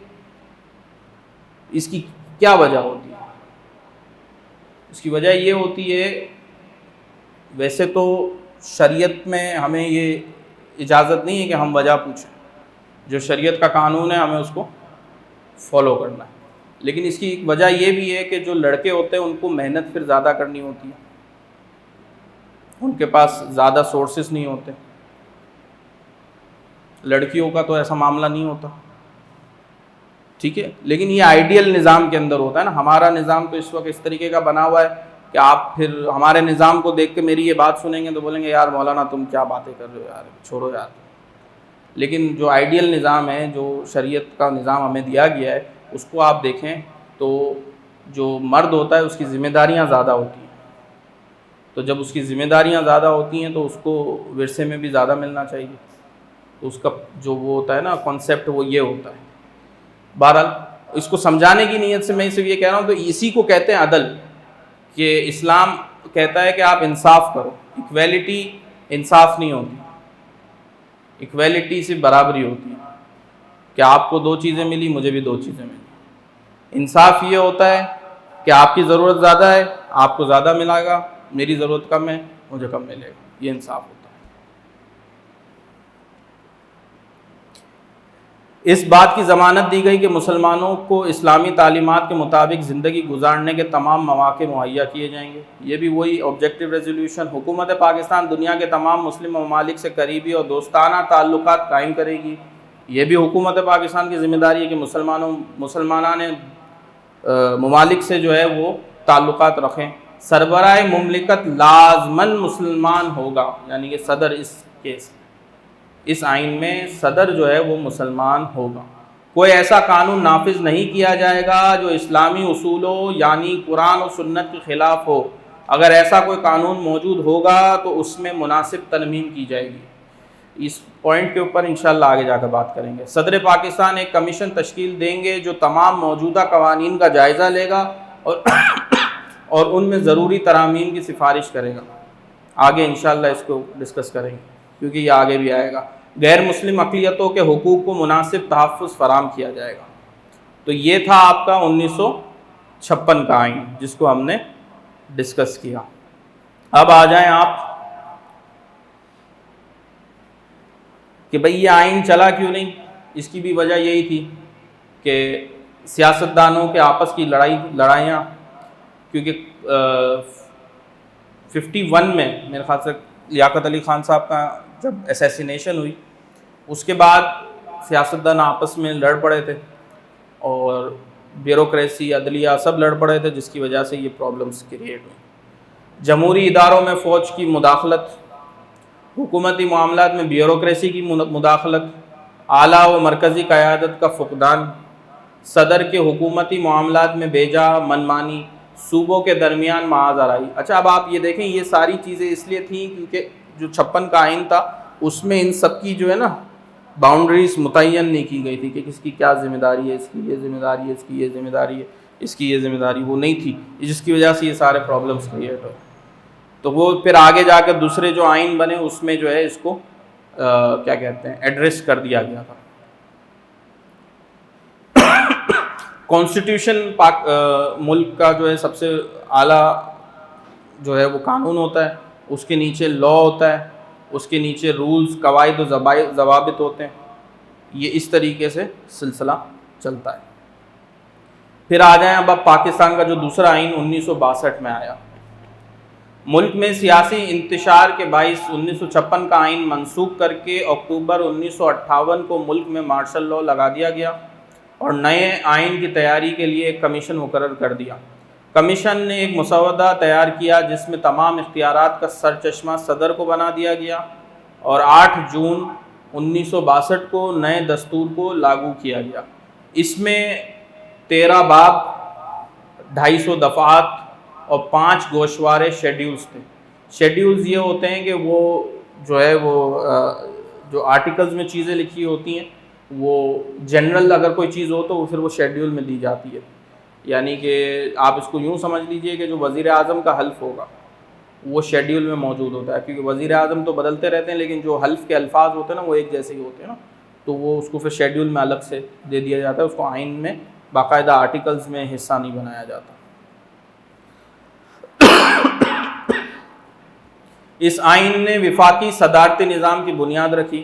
اس کی کیا وجہ ہوتی ہے؟ اس کی وجہ یہ ہوتی ہے، ویسے تو شریعت میں ہمیں یہ اجازت نہیں ہے کہ ہم وجہ پوچھیں. جو شریعت کا قانون ہے ہمیں اس کو فالو کرنا ہے. لیکن اس کی ایک وجہ یہ بھی ہے کہ جو لڑکے ہوتے ہیں ان کو محنت پھر زیادہ کرنی ہوتی ہے، ان کے پاس زیادہ سورسز نہیں ہوتے. لڑکیوں کا تو ایسا معاملہ نہیں ہوتا، ٹھیک ہے. لیکن یہ آئیڈیل نظام کے اندر ہوتا ہے نا. ہمارا نظام تو اس وقت اس طریقے کا بنا ہوا ہے کہ آپ پھر ہمارے نظام کو دیکھ کے میری یہ بات سنیں گے تو بولیں گے یار مولانا تم کیا باتیں کر رہے ہو یار، چھوڑو یار. لیکن جو آئیڈیل نظام ہے، جو شریعت کا نظام ہمیں دیا گیا ہے، اس کو آپ دیکھیں تو جو مرد ہوتا ہے اس کی ذمہ داریاں زیادہ ہوتی ہیں. تو جب اس کی ذمہ داریاں زیادہ ہوتی ہیں تو اس کو ورثے میں بھی زیادہ ملنا چاہیے. تو اس کا جو وہ ہوتا ہے نا کانسیپٹ، وہ یہ ہوتا ہے. بہرحال اس کو سمجھانے کی نیت سے میں صرف یہ کہہ رہا ہوں. تو اسی کو کہتے ہیں عدل، کہ اسلام کہتا ہے کہ آپ انصاف کرو. ایکویلٹی انصاف نہیں ہوتی، ایکویلٹی سے برابری ہوتی ہے کہ آپ کو 2 چیزیں ملی، مجھے بھی 2 چیزیں ملی. انصاف یہ ہوتا ہے کہ آپ کی ضرورت زیادہ ہے، آپ کو زیادہ ملے گا، میری ضرورت کم ہے، مجھے کم ملے گا. یہ انصاف ہوتا ہے. اس بات کی ضمانت دی گئی کہ مسلمانوں کو اسلامی تعلیمات کے مطابق زندگی گزارنے کے تمام مواقع مہیا کیے جائیں گے. یہ بھی وہی آبجیکٹیو ریزولوشن. حکومت پاکستان دنیا کے تمام مسلم ممالک سے قریبی اور دوستانہ تعلقات قائم کرے گی. یہ بھی حکومت پاکستان کی ذمہ داری ہے کہ مسلمانان ممالک سے جو ہے وہ تعلقات رکھیں. سربراہ مملکت لازماً مسلمان ہوگا، یعنی کہ صدر اس کیس. اس آئین میں صدر جو ہے وہ مسلمان ہوگا۔ کوئی ایسا قانون نافذ نہیں کیا جائے گا جو اسلامی اصولوں یعنی قرآن و سنت کے خلاف ہو۔ اگر ایسا کوئی قانون موجود ہوگا تو اس میں مناسب ترمیم کی جائے گی۔ اس پوائنٹ کے اوپر انشاءاللہ آگے جا کر بات کریں گے۔ صدر پاکستان ایک کمیشن تشکیل دیں گے جو تمام موجودہ قوانین کا جائزہ لے گا اور ان میں ضروری ترامیم کی سفارش کرے گا۔ آگے انشاءاللہ اس کو ڈسکس کریں گے کیونکہ یہ آگے بھی آئے گا۔ غیر مسلم اقلیتوں کے حقوق کو مناسب تحفظ فراہم کیا جائے گا۔ تو یہ تھا آپ کا 1956 کا آئین جس کو ہم نے ڈسکس کیا۔ اب آ جائیں آپ کہ بھئی یہ آئین چلا کیوں نہیں؟ اس کی بھی وجہ یہی تھی کہ سیاستدانوں کے آپس کی لڑائیاں، کیونکہ 51 میں میرے خیال سے لیاقت علی خان صاحب کا جب اسیسینیشن ہوئی اس کے بعد سیاستدان آپس میں لڑ پڑے تھے اور بیوروکریسی عدلیہ سب لڑ پڑے تھے، جس کی وجہ سے یہ پرابلمس کریٹ ہوئی۔ جمہوری اداروں میں فوج کی مداخلت، حکومتی معاملات میں بیوروکریسی کی مداخلت، اعلیٰ و مرکزی قیادت کا فقدان، صدر کے حکومتی معاملات میں بیجا منمانی، صوبوں کے درمیان معاذ آرائی۔ اچھا اب آپ یہ دیکھیں یہ ساری چیزیں اس لیے تھیں کیونکہ جو 56 کا آئین تھا اس میں ان سب کی جو ہے نا باؤنڈریز متعین نہیں کی گئی تھی کہ کس کی کیا ذمہ داری ہے، اس کی یہ ذمہ داری ہے، اس کی یہ ذمہ داری ہے، اس کی یہ ذمہ داری، وہ نہیں تھی، جس کی وجہ سے یہ سارے پرابلمس کریٹ ہوئے۔ تو وہ پھر آگے جا کے دوسرے جو آئین بنے اس میں جو ہے اس کو کیا کہتے ہیں ایڈریس کر دیا گیا تھا۔ کانسٹیٹیوشن ملک کا جو ہے سب سے اعلیٰ جو ہے وہ قانون ہوتا ہے، اس کے نیچے لا ہوتا ہے، اس کے نیچے رولز، قواعد و ضوابط ہوتے ہیں۔ یہ اس طریقے سے سلسلہ چلتا ہے۔ پھر آ جائیں اب پاکستان کا جو دوسرا آئین 1962 میں آیا۔ ملک میں سیاسی انتشار کے باعث 1956 کا آئین منسوخ کر کے اکتوبر 1958 کو ملک میں مارشل لاء لگا دیا گیا اور نئے آئین کی تیاری کے لیے ایک کمیشن مقرر کر دیا۔ کمیشن نے ایک مسودہ تیار کیا جس میں تمام اختیارات کا سرچشمہ صدر کو بنا دیا گیا اور 8 جون 1962 کو نئے دستور کو لاگو کیا گیا۔ اس میں 13 باب، 250 دفعات اور 5 گوشوارے شیڈیولز تھے۔ شیڈیولز یہ ہوتے ہیں کہ وہ جو ہے وہ جو آرٹیکلز میں چیزیں لکھی ہوتی ہیں وہ جنرل اگر کوئی چیز ہو تو پھر وہ شیڈیول میں دی جاتی ہے، یعنی کہ آپ اس کو یوں سمجھ لیجئے کہ جو وزیر اعظم کا حلف ہوگا وہ شیڈیول میں موجود ہوتا ہے، کیونکہ وزیر اعظم تو بدلتے رہتے ہیں لیکن جو حلف کے الفاظ ہوتے ہیں نا وہ ایک جیسے ہی ہوتے ہیں نا، تو وہ اس کو پھر شیڈیول میں الگ سے دے دیا جاتا ہے، اس کو آئین میں باقاعدہ آرٹیکلز میں حصہ نہیں بنایا جاتا۔ اس آئین نے وفاقی صدارتی نظام کی بنیاد رکھی۔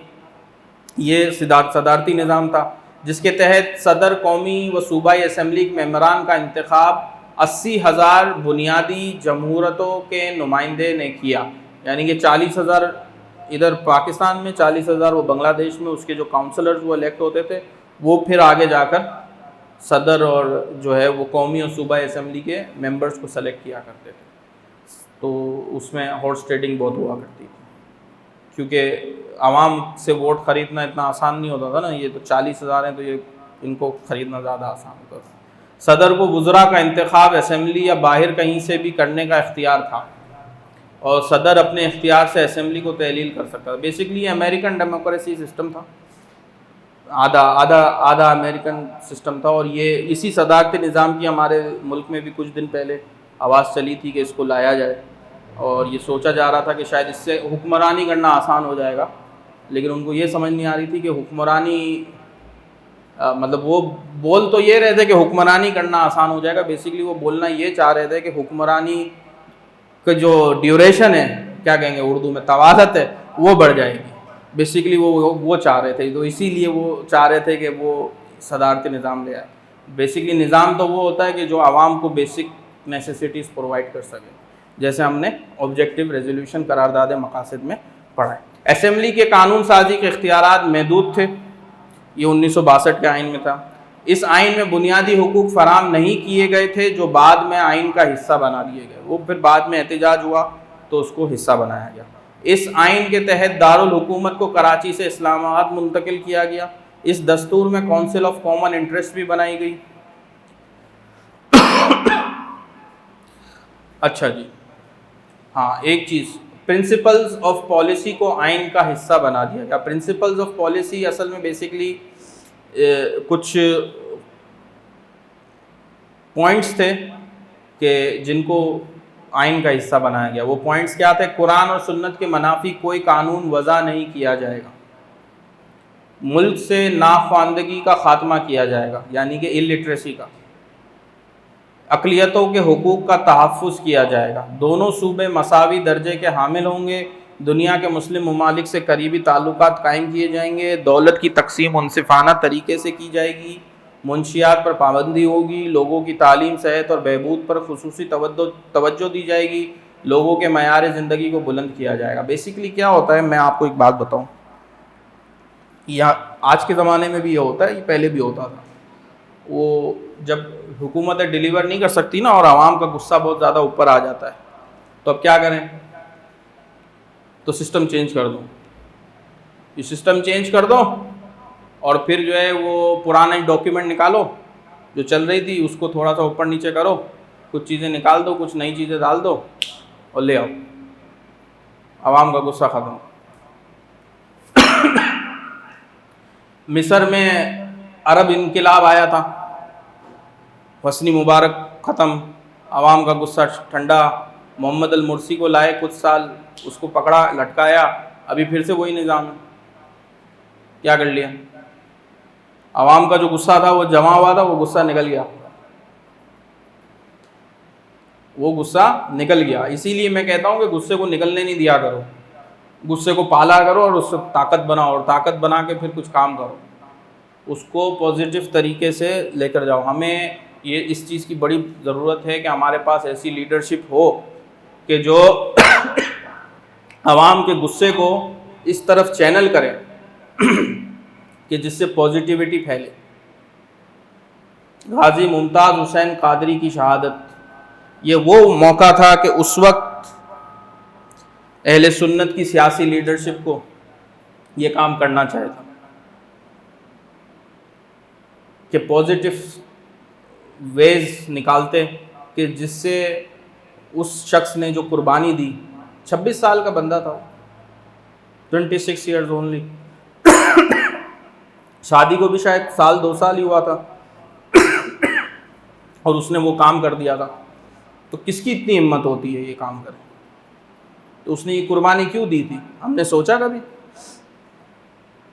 یہ صدارتی نظام تھا جس کے تحت صدر، قومی و صوبائی اسمبلی کے ممبران کا انتخاب 80,000 بنیادی جمہوریتوں کے نمائندے نے کیا، یعنی کہ 40,000 ادھر پاکستان میں، 40,000 وہ بنگلہ دیش میں، اس کے جو کاؤنسلرز وہ الیکٹ ہوتے تھے وہ پھر آگے جا کر صدر اور جو ہے وہ قومی اور صوبائی اسمبلی کے ممبرز کو سلیکٹ کیا کرتے تھے۔ تو اس میں ہارس ٹریڈنگ بہت ہوا کرتی تھی کیونکہ عوام سے ووٹ خریدنا اتنا آسان نہیں ہوتا تھا نا، یہ تو 40,000 ہیں تو یہ ان کو خریدنا زیادہ آسان ہوتا تھا۔ صدر کو وزراء کا انتخاب اسمبلی یا باہر کہیں سے بھی کرنے کا اختیار تھا اور صدر اپنے اختیار سے اسمبلی کو تحلیل کر سکتا تھا۔ بیسکلی امریکن ڈیموکریسی سسٹم تھا، آدھا امریکن سسٹم تھا، اور یہ اسی صدارتی نظام کی ہمارے ملک میں بھی کچھ دن پہلے آواز چلی تھی کہ اس کو لایا جائے، اور یہ سوچا جا رہا تھا کہ شاید اس سے حکمرانی کرنا آسان ہو جائے گا، لیکن ان کو یہ سمجھ نہیں آ رہی تھی کہ حکمرانی مطلب وہ بول تو یہ رہے تھے کہ حکمرانی کرنا آسان ہو جائے گا، بیسکلی وہ بولنا یہ چاہ رہے تھے کہ حکمرانی کا جو ڈیوریشن ہے، کیا کہیں گے اردو میں، طوالت ہے، وہ بڑھ جائے گی۔ بیسکلی وہ چاہ رہے تھے، تو اسی لیے وہ چاہ رہے تھے کہ وہ صدارتی نظام لے آئے۔ بیسکلی نظام تو وہ ہوتا ہے کہ جو عوام کو بیسک نیسیسٹیز پرووائڈ کر سکے، جیسے ہم نے آبجیکٹیو ریزولوشن قرارداد مقاصد میں پڑھا ہے۔ اسمبلی کے قانون سازی کے اختیارات محدود تھے، یہ 1962 کے آئین میں تھا۔ اس آئین میں بنیادی حقوق فراہم نہیں کیے گئے تھے جو بعد میں آئین کا حصہ بنا دیے گئے، وہ پھر بعد میں احتجاج ہوا تو اس کو حصہ بنایا گیا۔ اس آئین کے تحت دارالحکومت کو کراچی سے اسلام آباد منتقل کیا گیا۔ اس دستور میں کونسل آف کامن انٹرسٹ بھی بنائی گئی۔ اچھا جی، ہاں ایک چیز، پرنسپلز آف پالیسی کو آئین کا حصہ بنا دیا گیا۔ پرنسپلز آف پالیسی اصل میں بیسکلی کچھ پوائنٹس تھے کہ جن کو آئین کا حصہ بنایا گیا۔ وہ پوائنٹس کیا تھے؟ قرآن اور سنت کے منافی کوئی قانون وضع نہیں کیا جائے گا، ملک سے ناخواندگی کا خاتمہ کیا جائے گا، یعنی کہ الٹریسی کا، اقلیتوں کے حقوق کا تحفظ کیا جائے گا، دونوں صوبے مساوی درجے کے حامل ہوں گے، دنیا کے مسلم ممالک سے قریبی تعلقات قائم کیے جائیں گے، دولت کی تقسیم منصفانہ طریقے سے کی جائے گی، منشیات پر پابندی ہوگی، لوگوں کی تعلیم، صحت اور بہبود پر خصوصی توجہ دی جائے گی، لوگوں کے معیار زندگی کو بلند کیا جائے گا۔ بیسکلی کیا ہوتا ہے، میں آپ کو ایک بات بتاؤں، آج کے زمانے میں بھی یہ ہوتا ہے، یہ پہلے بھی ہوتا تھا۔ وہ جب حکومتیں ڈیلیور نہیں کر سکتی نا اور عوام کا غصہ بہت زیادہ اوپر آ جاتا ہے، تو اب کیا کریں؟ تو سسٹم چینج کر دو، یہ سسٹم چینج کر دو، اور پھر جو ہے وہ پرانے ڈاکیومنٹ نکالو جو چل رہی تھی، اس کو تھوڑا سا اوپر نیچے کرو، کچھ چیزیں نکال دو، کچھ نئی چیزیں ڈال دو اور لے آؤ، عوام کا غصہ ختم۔ مصر میں عرب انقلاب آیا تھا، حسنی مبارک ختم، عوام کا غصہ ٹھنڈا، محمد المرسی کو لائے کچھ سال، اس کو پکڑا لٹکایا، ابھی پھر سے وہی نظام ہے۔ کیا کر لیا؟ عوام کا جو غصہ تھا وہ جمع ہوا تھا، وہ غصہ نکل گیا، وہ غصہ نکل گیا۔ اسی لیے میں کہتا ہوں کہ غصے کو نکلنے نہیں دیا کرو، غصے کو پالا کرو اور اس سے طاقت بناؤ، اور طاقت بنا کے پھر کچھ کام کرو، اس کو پازیٹیو طریقے سے لے کر جاؤ۔ ہمیں یہ اس چیز کی بڑی ضرورت ہے کہ ہمارے پاس ایسی لیڈرشپ ہو کہ جو عوام کے غصے کو اس طرف چینل کرے کہ جس سے پازیٹیوٹی پھیلے۔ غازی ممتاز حسین قادری کی شہادت، یہ وہ موقع تھا کہ اس وقت اہل سنت کی سیاسی لیڈرشپ کو یہ کام کرنا چاہیے تھا کہ پازیٹیو ویز نکالتے کہ جس سے اس شخص نے جو قربانی دی، 26 سال کا بندہ تھا، 26 ایئرز اونلی، شادی کو بھی شاید سال 2 سال ہی ہوا تھا اور اس نے وہ کام کر دیا تھا۔ تو کس کی اتنی ہمت ہوتی ہے یہ کام کرے؟ تو اس نے یہ قربانی کیوں دی تھی؟ ہم نے سوچا کبھی؟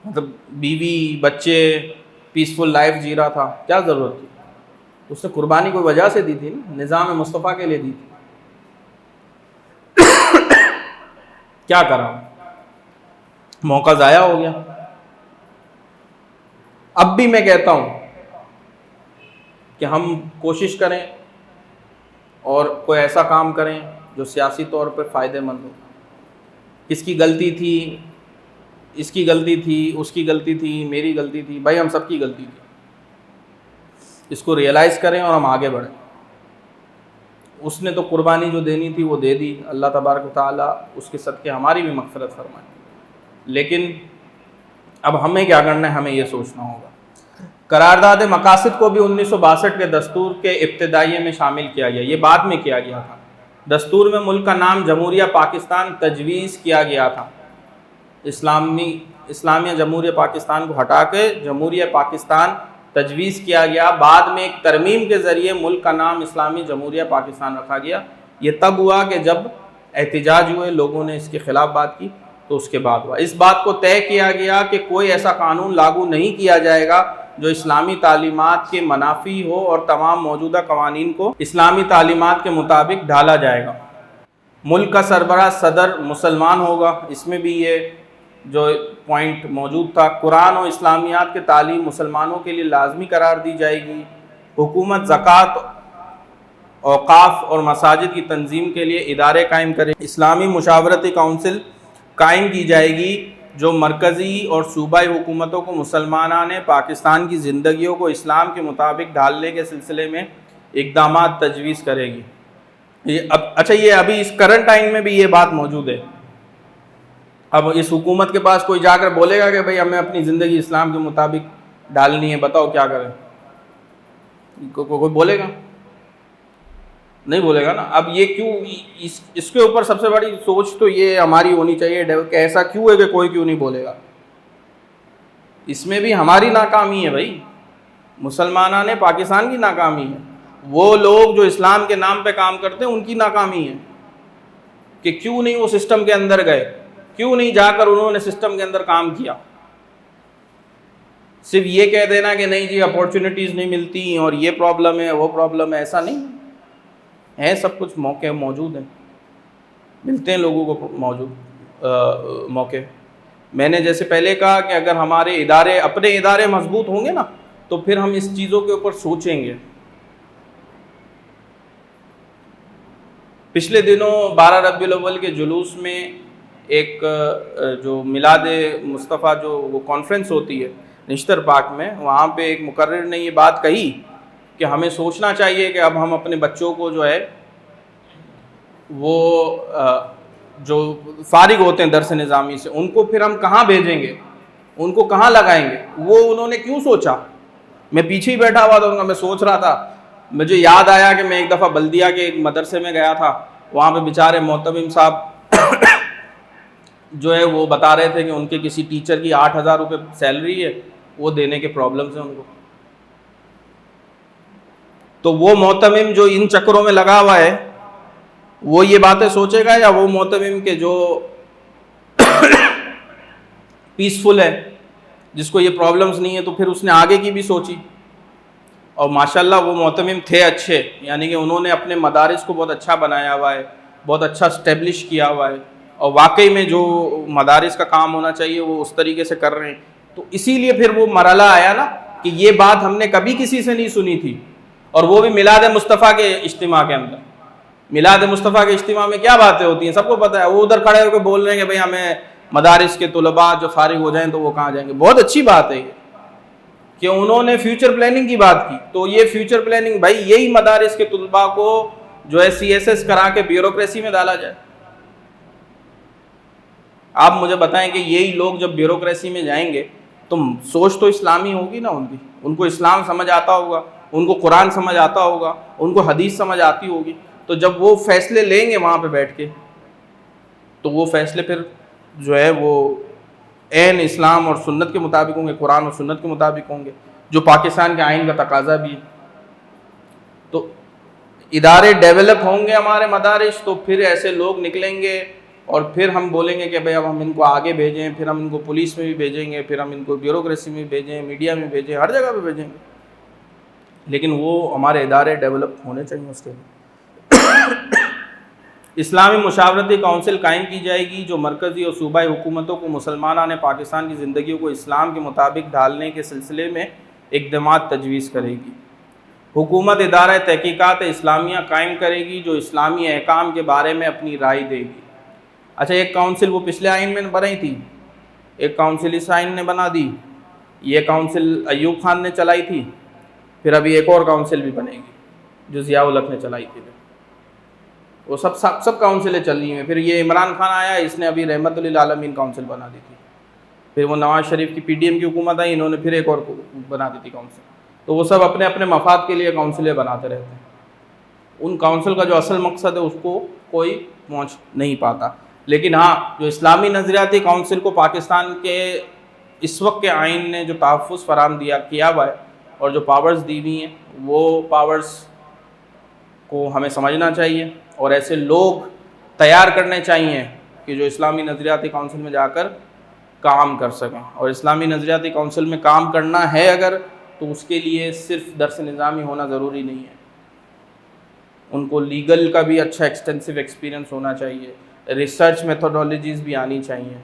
مطلب بیوی بچے پیسفل لائف جی رہا تھا، کیا ضرورت تھی؟ اس نے قربانی کوئی وجہ سے دی تھی نا، نظام مصطفیٰ کے لیے دی تھی۔ کیا کرا؟ موقع ضائع ہو گیا۔ اب بھی میں کہتا ہوں کہ ہم کوشش کریں اور کوئی ایسا کام کریں جو سیاسی طور پر فائدہ مند ہو۔ کس کی غلطی تھی؟ اس کی غلطی تھی، اس کی غلطی تھی، میری غلطی تھی، بھائی ہم سب کی غلطی تھی۔ اس کو ریئلائز کریں اور ہم آگے بڑھیں۔ اس نے تو قربانی جو دینی تھی وہ دے دی، اللہ تبارک و تعالیٰ اس کے صدقے ہماری بھی مغفرت فرمائے۔ لیکن اب ہمیں کیا کرنا ہے؟ ہمیں یہ سوچنا ہوگا۔ قرارداد مقاصد کو بھی 1962 کے دستور کے ابتدائیے میں شامل کیا گیا، یہ بعد میں کیا گیا تھا۔ دستور میں ملک کا نام جمہوریہ پاکستان تجویز کیا گیا تھا، اسلامیہ جمہوریہ پاکستان کو ہٹا کے جمہوریہ پاکستان تجویز کیا گیا۔ بعد میں ایک ترمیم کے ذریعے ملک کا نام اسلامی جمہوریہ پاکستان رکھا گیا۔ یہ تب ہوا کہ جب احتجاج ہوئے، لوگوں نے اس کے خلاف بات کی، تو اس کے بعد ہوا۔ اس بات کو طے کیا گیا کہ کوئی ایسا قانون لاگو نہیں کیا جائے گا جو اسلامی تعلیمات کے منافی ہو، اور تمام موجودہ قوانین کو اسلامی تعلیمات کے مطابق ڈھالا جائے گا۔ ملک کا سربراہ صدر مسلمان ہوگا، اس میں بھی یہ جو پوائنٹ موجود تھا۔ قرآن و اسلامیات کے تعلیم مسلمانوں کے لیے لازمی قرار دی جائے گی۔ حکومت زکوٰۃ، اوقاف اور مساجد کی تنظیم کے لیے ادارے قائم کرے۔ اسلامی مشاورتی کونسل قائم کی جائے گی جو مرکزی اور صوبائی حکومتوں کو مسلمانان پاکستان کی زندگیوں کو اسلام کے مطابق ڈھالنے کے سلسلے میں اقدامات تجویز کرے گی۔ اچھا، یہ ابھی اس کرنٹ ٹائم میں بھی یہ بات موجود ہے اب اس حکومت کے پاس کوئی جا کر بولے گا کہ بھئی ہمیں اپنی زندگی اسلام کے مطابق ڈالنی ہے، بتاؤ کیا کریں؟ کوئی بولے گا؟ نہیں بولے گا نا. اب یہ کیوں، اس کے اوپر سب سے بڑی سوچ تو یہ ہماری ہونی چاہیے کہ ایسا کیوں ہے کہ کوئی کیوں نہیں بولے گا. اس میں بھی ہماری ناکامی ہے بھائی، مسلمانان پاکستان کی ناکامی ہے. وہ لوگ جو اسلام کے نام پہ کام کرتے ہیں ان کی ناکامی ہے کہ کیوں نہیں وہ سسٹم کے اندر گئے، کیوں نہیں جا کر انہوں نے سسٹم کے اندر کام کیا. صرف یہ کہہ دینا کہ نہیں جی اپارچونیٹیز نہیں ملتی اور یہ پرابلم ہے وہ پرابلم ہے، ایسا نہیں ہے. سب کچھ موقع موجود ہیں، ملتے ہیں لوگوں کو موقع. میں نے جیسے پہلے کہا کہ اگر ہمارے ادارے، اپنے ادارے مضبوط ہوں گے نا تو پھر ہم اس چیزوں کے اوپر سوچیں گے. پچھلے دنوں 12 ربیع الاول کے جلوس میں ایک جو میلاد مصطفیٰ جو وہ کانفرنس ہوتی ہے نشتر پاک میں، وہاں پہ ایک مقرر نے یہ بات کہی کہ ہمیں سوچنا چاہیے کہ اب ہم اپنے بچوں کو جو ہے وہ جو فارغ ہوتے ہیں درس نظامی سے، ان کو پھر ہم کہاں بھیجیں گے، ان کو کہاں لگائیں گے. وہ انہوں نے کیوں سوچا؟ میں پیچھے ہی بیٹھا ہوا تھا، میں سوچ رہا تھا. مجھے یاد آیا کہ میں ایک دفعہ بلدیہ کے ایک مدرسے میں گیا تھا، وہاں پہ بیچارے محتمم صاحب جو ہے وہ بتا رہے تھے کہ ان کے کسی ٹیچر کی 8,000 روپے سیلری ہے، وہ دینے کے پرابلمز ہیں ان کو. تو وہ محتمم جو ان چکروں میں لگا ہوا ہے وہ یہ باتیں سوچے گا، یا وہ محتمم کے جو پیسفل ہے جس کو یہ پرابلمز نہیں ہے، تو پھر اس نے آگے کی بھی سوچی. اور ماشاءاللہ وہ محتمم تھے اچھے، یعنی کہ انہوں نے اپنے مدارس کو بہت اچھا بنایا ہوا ہے، بہت اچھا اسٹیبلش کیا ہوا ہے، اور واقعی میں جو مدارس کا کام ہونا چاہیے وہ اس طریقے سے کر رہے ہیں. تو اسی لیے پھر وہ مرحلہ آیا نا کہ یہ بات ہم نے کبھی کسی سے نہیں سنی تھی، اور وہ بھی میلاد مصطفیٰ کے اجتماع کے اندر. میلاد مصطفیٰ کے اجتماع میں کیا باتیں ہوتی ہیں سب کو پتہ ہے. وہ ادھر کھڑے ہو کے بول رہے ہیں کہ بھئی ہمیں مدارس کے طلباء جو فارغ ہو جائیں تو وہ کہاں جائیں گے. بہت اچھی بات ہے یہ کہ انہوں نے فیوچر پلاننگ کی بات کی. تو یہ فیوچر پلاننگ بھائی یہی مدارس کے طلباء کو جو ہے CSS کرا کے بیوروکریسی میں ڈالا جائے. آپ مجھے بتائیں کہ یہی لوگ جب بیوروکریسی میں جائیں گے تو سوچ تو اسلامی ہوگی نا ان کی، ان کو اسلام سمجھ آتا ہوگا، ان کو قرآن سمجھ آتا ہوگا، ان کو حدیث سمجھ آتی ہوگی. تو جب وہ فیصلے لیں گے وہاں پہ بیٹھ کے تو وہ فیصلے پھر جو ہے وہ عین اسلام اور سنت کے مطابق ہوں گے، قرآن اور سنت کے مطابق ہوں گے، جو پاکستان کے آئین کا تقاضا بھی ہے. تو ادارے ڈیولپ ہوں گے ہمارے مدارس تو پھر ایسے لوگ نکلیں گے، اور پھر ہم بولیں گے کہ بھئی اب ہم ان کو آگے بھیجیں، پھر ہم ان کو پولیس میں بھی بھیجیں گے، پھر ہم ان کو بیوروکریسی میں بھیجیں، میڈیا میں بھیجیں، ہر جگہ پہ بھیجیں گے. لیکن وہ ہمارے ادارے ڈیولپ ہونے چاہیے. اس کے لیے اسلامی مشاورتی کونسل قائم کی جائے گی جو مرکزی اور صوبائی حکومتوں کو مسلمانان پاکستان کی زندگیوں کو اسلام کے مطابق ڈھالنے کے سلسلے میں اقدامات تجویز کرے گی. حکومت ادارہ تحقیقات اسلامیہ قائم کرے گی جو اسلامی احکام کے بارے میں اپنی رائے دے گی. اچھا، ایک کونسل وہ پچھلے آئین میں بنائی تھی، ایک کونسل اس آئین نے بنا دی، یہ کونسل ایوب خان نے چلائی تھی، پھر ابھی ایک اور کونسل بھی بنے گی جو ضیاء الحق نے چلائی تھی. وہ سب کونسلیں چل رہی ہیں. پھر یہ عمران خان آیا، اس نے ابھی رحمت للعالمین کونسل بنا دی تھی. پھر وہ نواز شریف کی PDM کی حکومت آئی، انہوں نے پھر ایک اور بنا دی تھی کونسل. تو وہ سب اپنے اپنے مفاد کے لیے کونسلیں بناتے رہتے ہیں. ان کونسل کا جو اصل مقصد ہے اس کو کوئی پہنچ نہیں پاتا. لیکن ہاں، جو اسلامی نظریاتی کونسل کو پاکستان کے اس وقت کے آئین نے جو تحفظ فراہم کیا ہوا ہے اور جو پاورز دی ہوئی ہیں، وہ پاورز کو ہمیں سمجھنا چاہیے اور ایسے لوگ تیار کرنے چاہیے کہ جو اسلامی نظریاتی کونسل میں جا کر کام کر سکیں. اور اسلامی نظریاتی کونسل میں کام کرنا ہے اگر، تو اس کے لیے صرف درس نظامی ہونا ضروری نہیں ہے. ان کو لیگل کا بھی اچھا ایکسٹینسو ایکسپیرینس ہونا چاہیے، ریسرچ میتھوڈالوجیز بھی آنی چاہیے،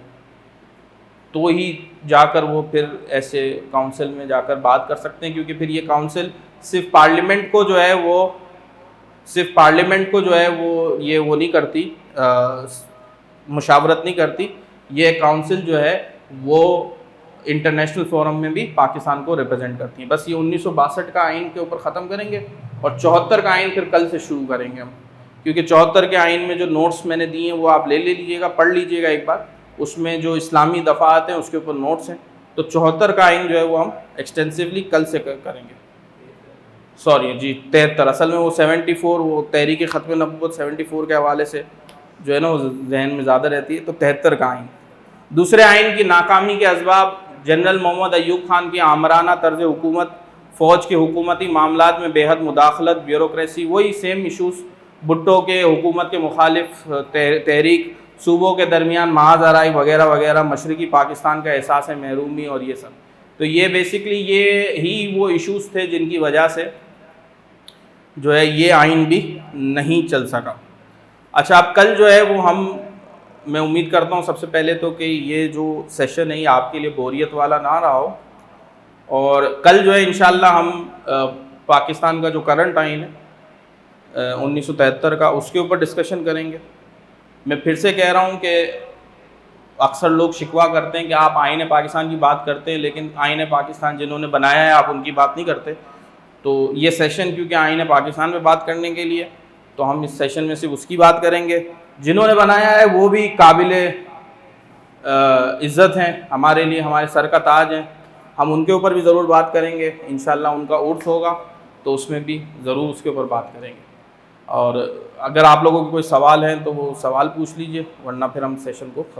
تو ہی جا کر وہ پھر ایسے کونسل میں جا کر بات کر سکتے ہیں. کیونکہ پھر یہ کونسل صرف پارلیمنٹ کو جو ہے وہ نہیں کرتی، مشاورت نہیں کرتی. یہ کونسل جو ہے وہ انٹرنیشنل فورم میں بھی پاکستان کو ریپرزینٹ کرتی ہیں. بس یہ 1962 کا آئین کے اوپر ختم کریں گے اور 74 کا آئین پھر کل سے شروع کریں گے ہم. کیونکہ 74 کے آئین میں جو نوٹس میں نے دیے ہیں وہ آپ لے لیجئے گا، پڑھ لیجئے گا ایک بار. اس میں جو اسلامی دفعات ہیں اس کے اوپر نوٹس ہیں. تو 74 کا آئین جو ہے وہ ہم ایکسٹینسولی کل سے کریں گے. سوری جی 73، اصل میں وہ 74 وہ تحریک ختم نبوت 74 کے حوالے سے جو ہے نا وہ ذہن میں زیادہ رہتی ہے. تو 73 کا آئین. دوسرے آئین کی ناکامی کے اسباب: جنرل محمد ایوب خان کی آمرانہ طرز حکومت، فوج کے حکومتی معاملات میں بے حد مداخلت، بیوروکریسی، وہی سیم ایشوز، بھٹو کے حکومت کے مخالف تحریک، صوبوں کے درمیان محاذ آرائی وغیرہ وغیرہ، مشرقی پاکستان کا احساس محرومی اور یہ سب. تو یہ بیسکلی یہ ہی وہ ایشوز تھے جن کی وجہ سے جو ہے یہ آئین بھی نہیں چل سکا. اچھا اب کل جو ہے وہ میں امید کرتا ہوں سب سے پہلے تو کہ یہ جو سیشن ہے یہ آپ کے لیے بوریت والا نہ رہا ہو، اور کل جو ہے انشاءاللہ ہم پاکستان کا جو کرنٹ آئین ہے 1973 کا اس کے اوپر ڈسکشن کریں گے. میں پھر سے کہہ رہا ہوں کہ اکثر لوگ شکوہ کرتے ہیں کہ آپ آئین پاکستان کی بات کرتے ہیں لیکن آئین پاکستان جنہوں نے بنایا ہے آپ ان کی بات نہیں کرتے. تو یہ سیشن کیونکہ آئین پاکستان میں بات کرنے کے لیے، تو ہم اس سیشن میں صرف اس کی بات کریں گے. جنہوں نے بنایا ہے وہ بھی قابل عزت ہیں ہمارے لیے، ہمارے سر کا تاج ہیں. ہم ان کے اوپر بھی ضرور بات کریں گے انشاءاللہ. ان کا عرس ہوگا تو اس میں بھی ضرور اس کے اوپر بات کریں گے. اور اگر آپ لوگوں کو کوئی سوال ہیں تو وہ سوال پوچھ لیجئے، ورنہ پھر ہم سیشن کو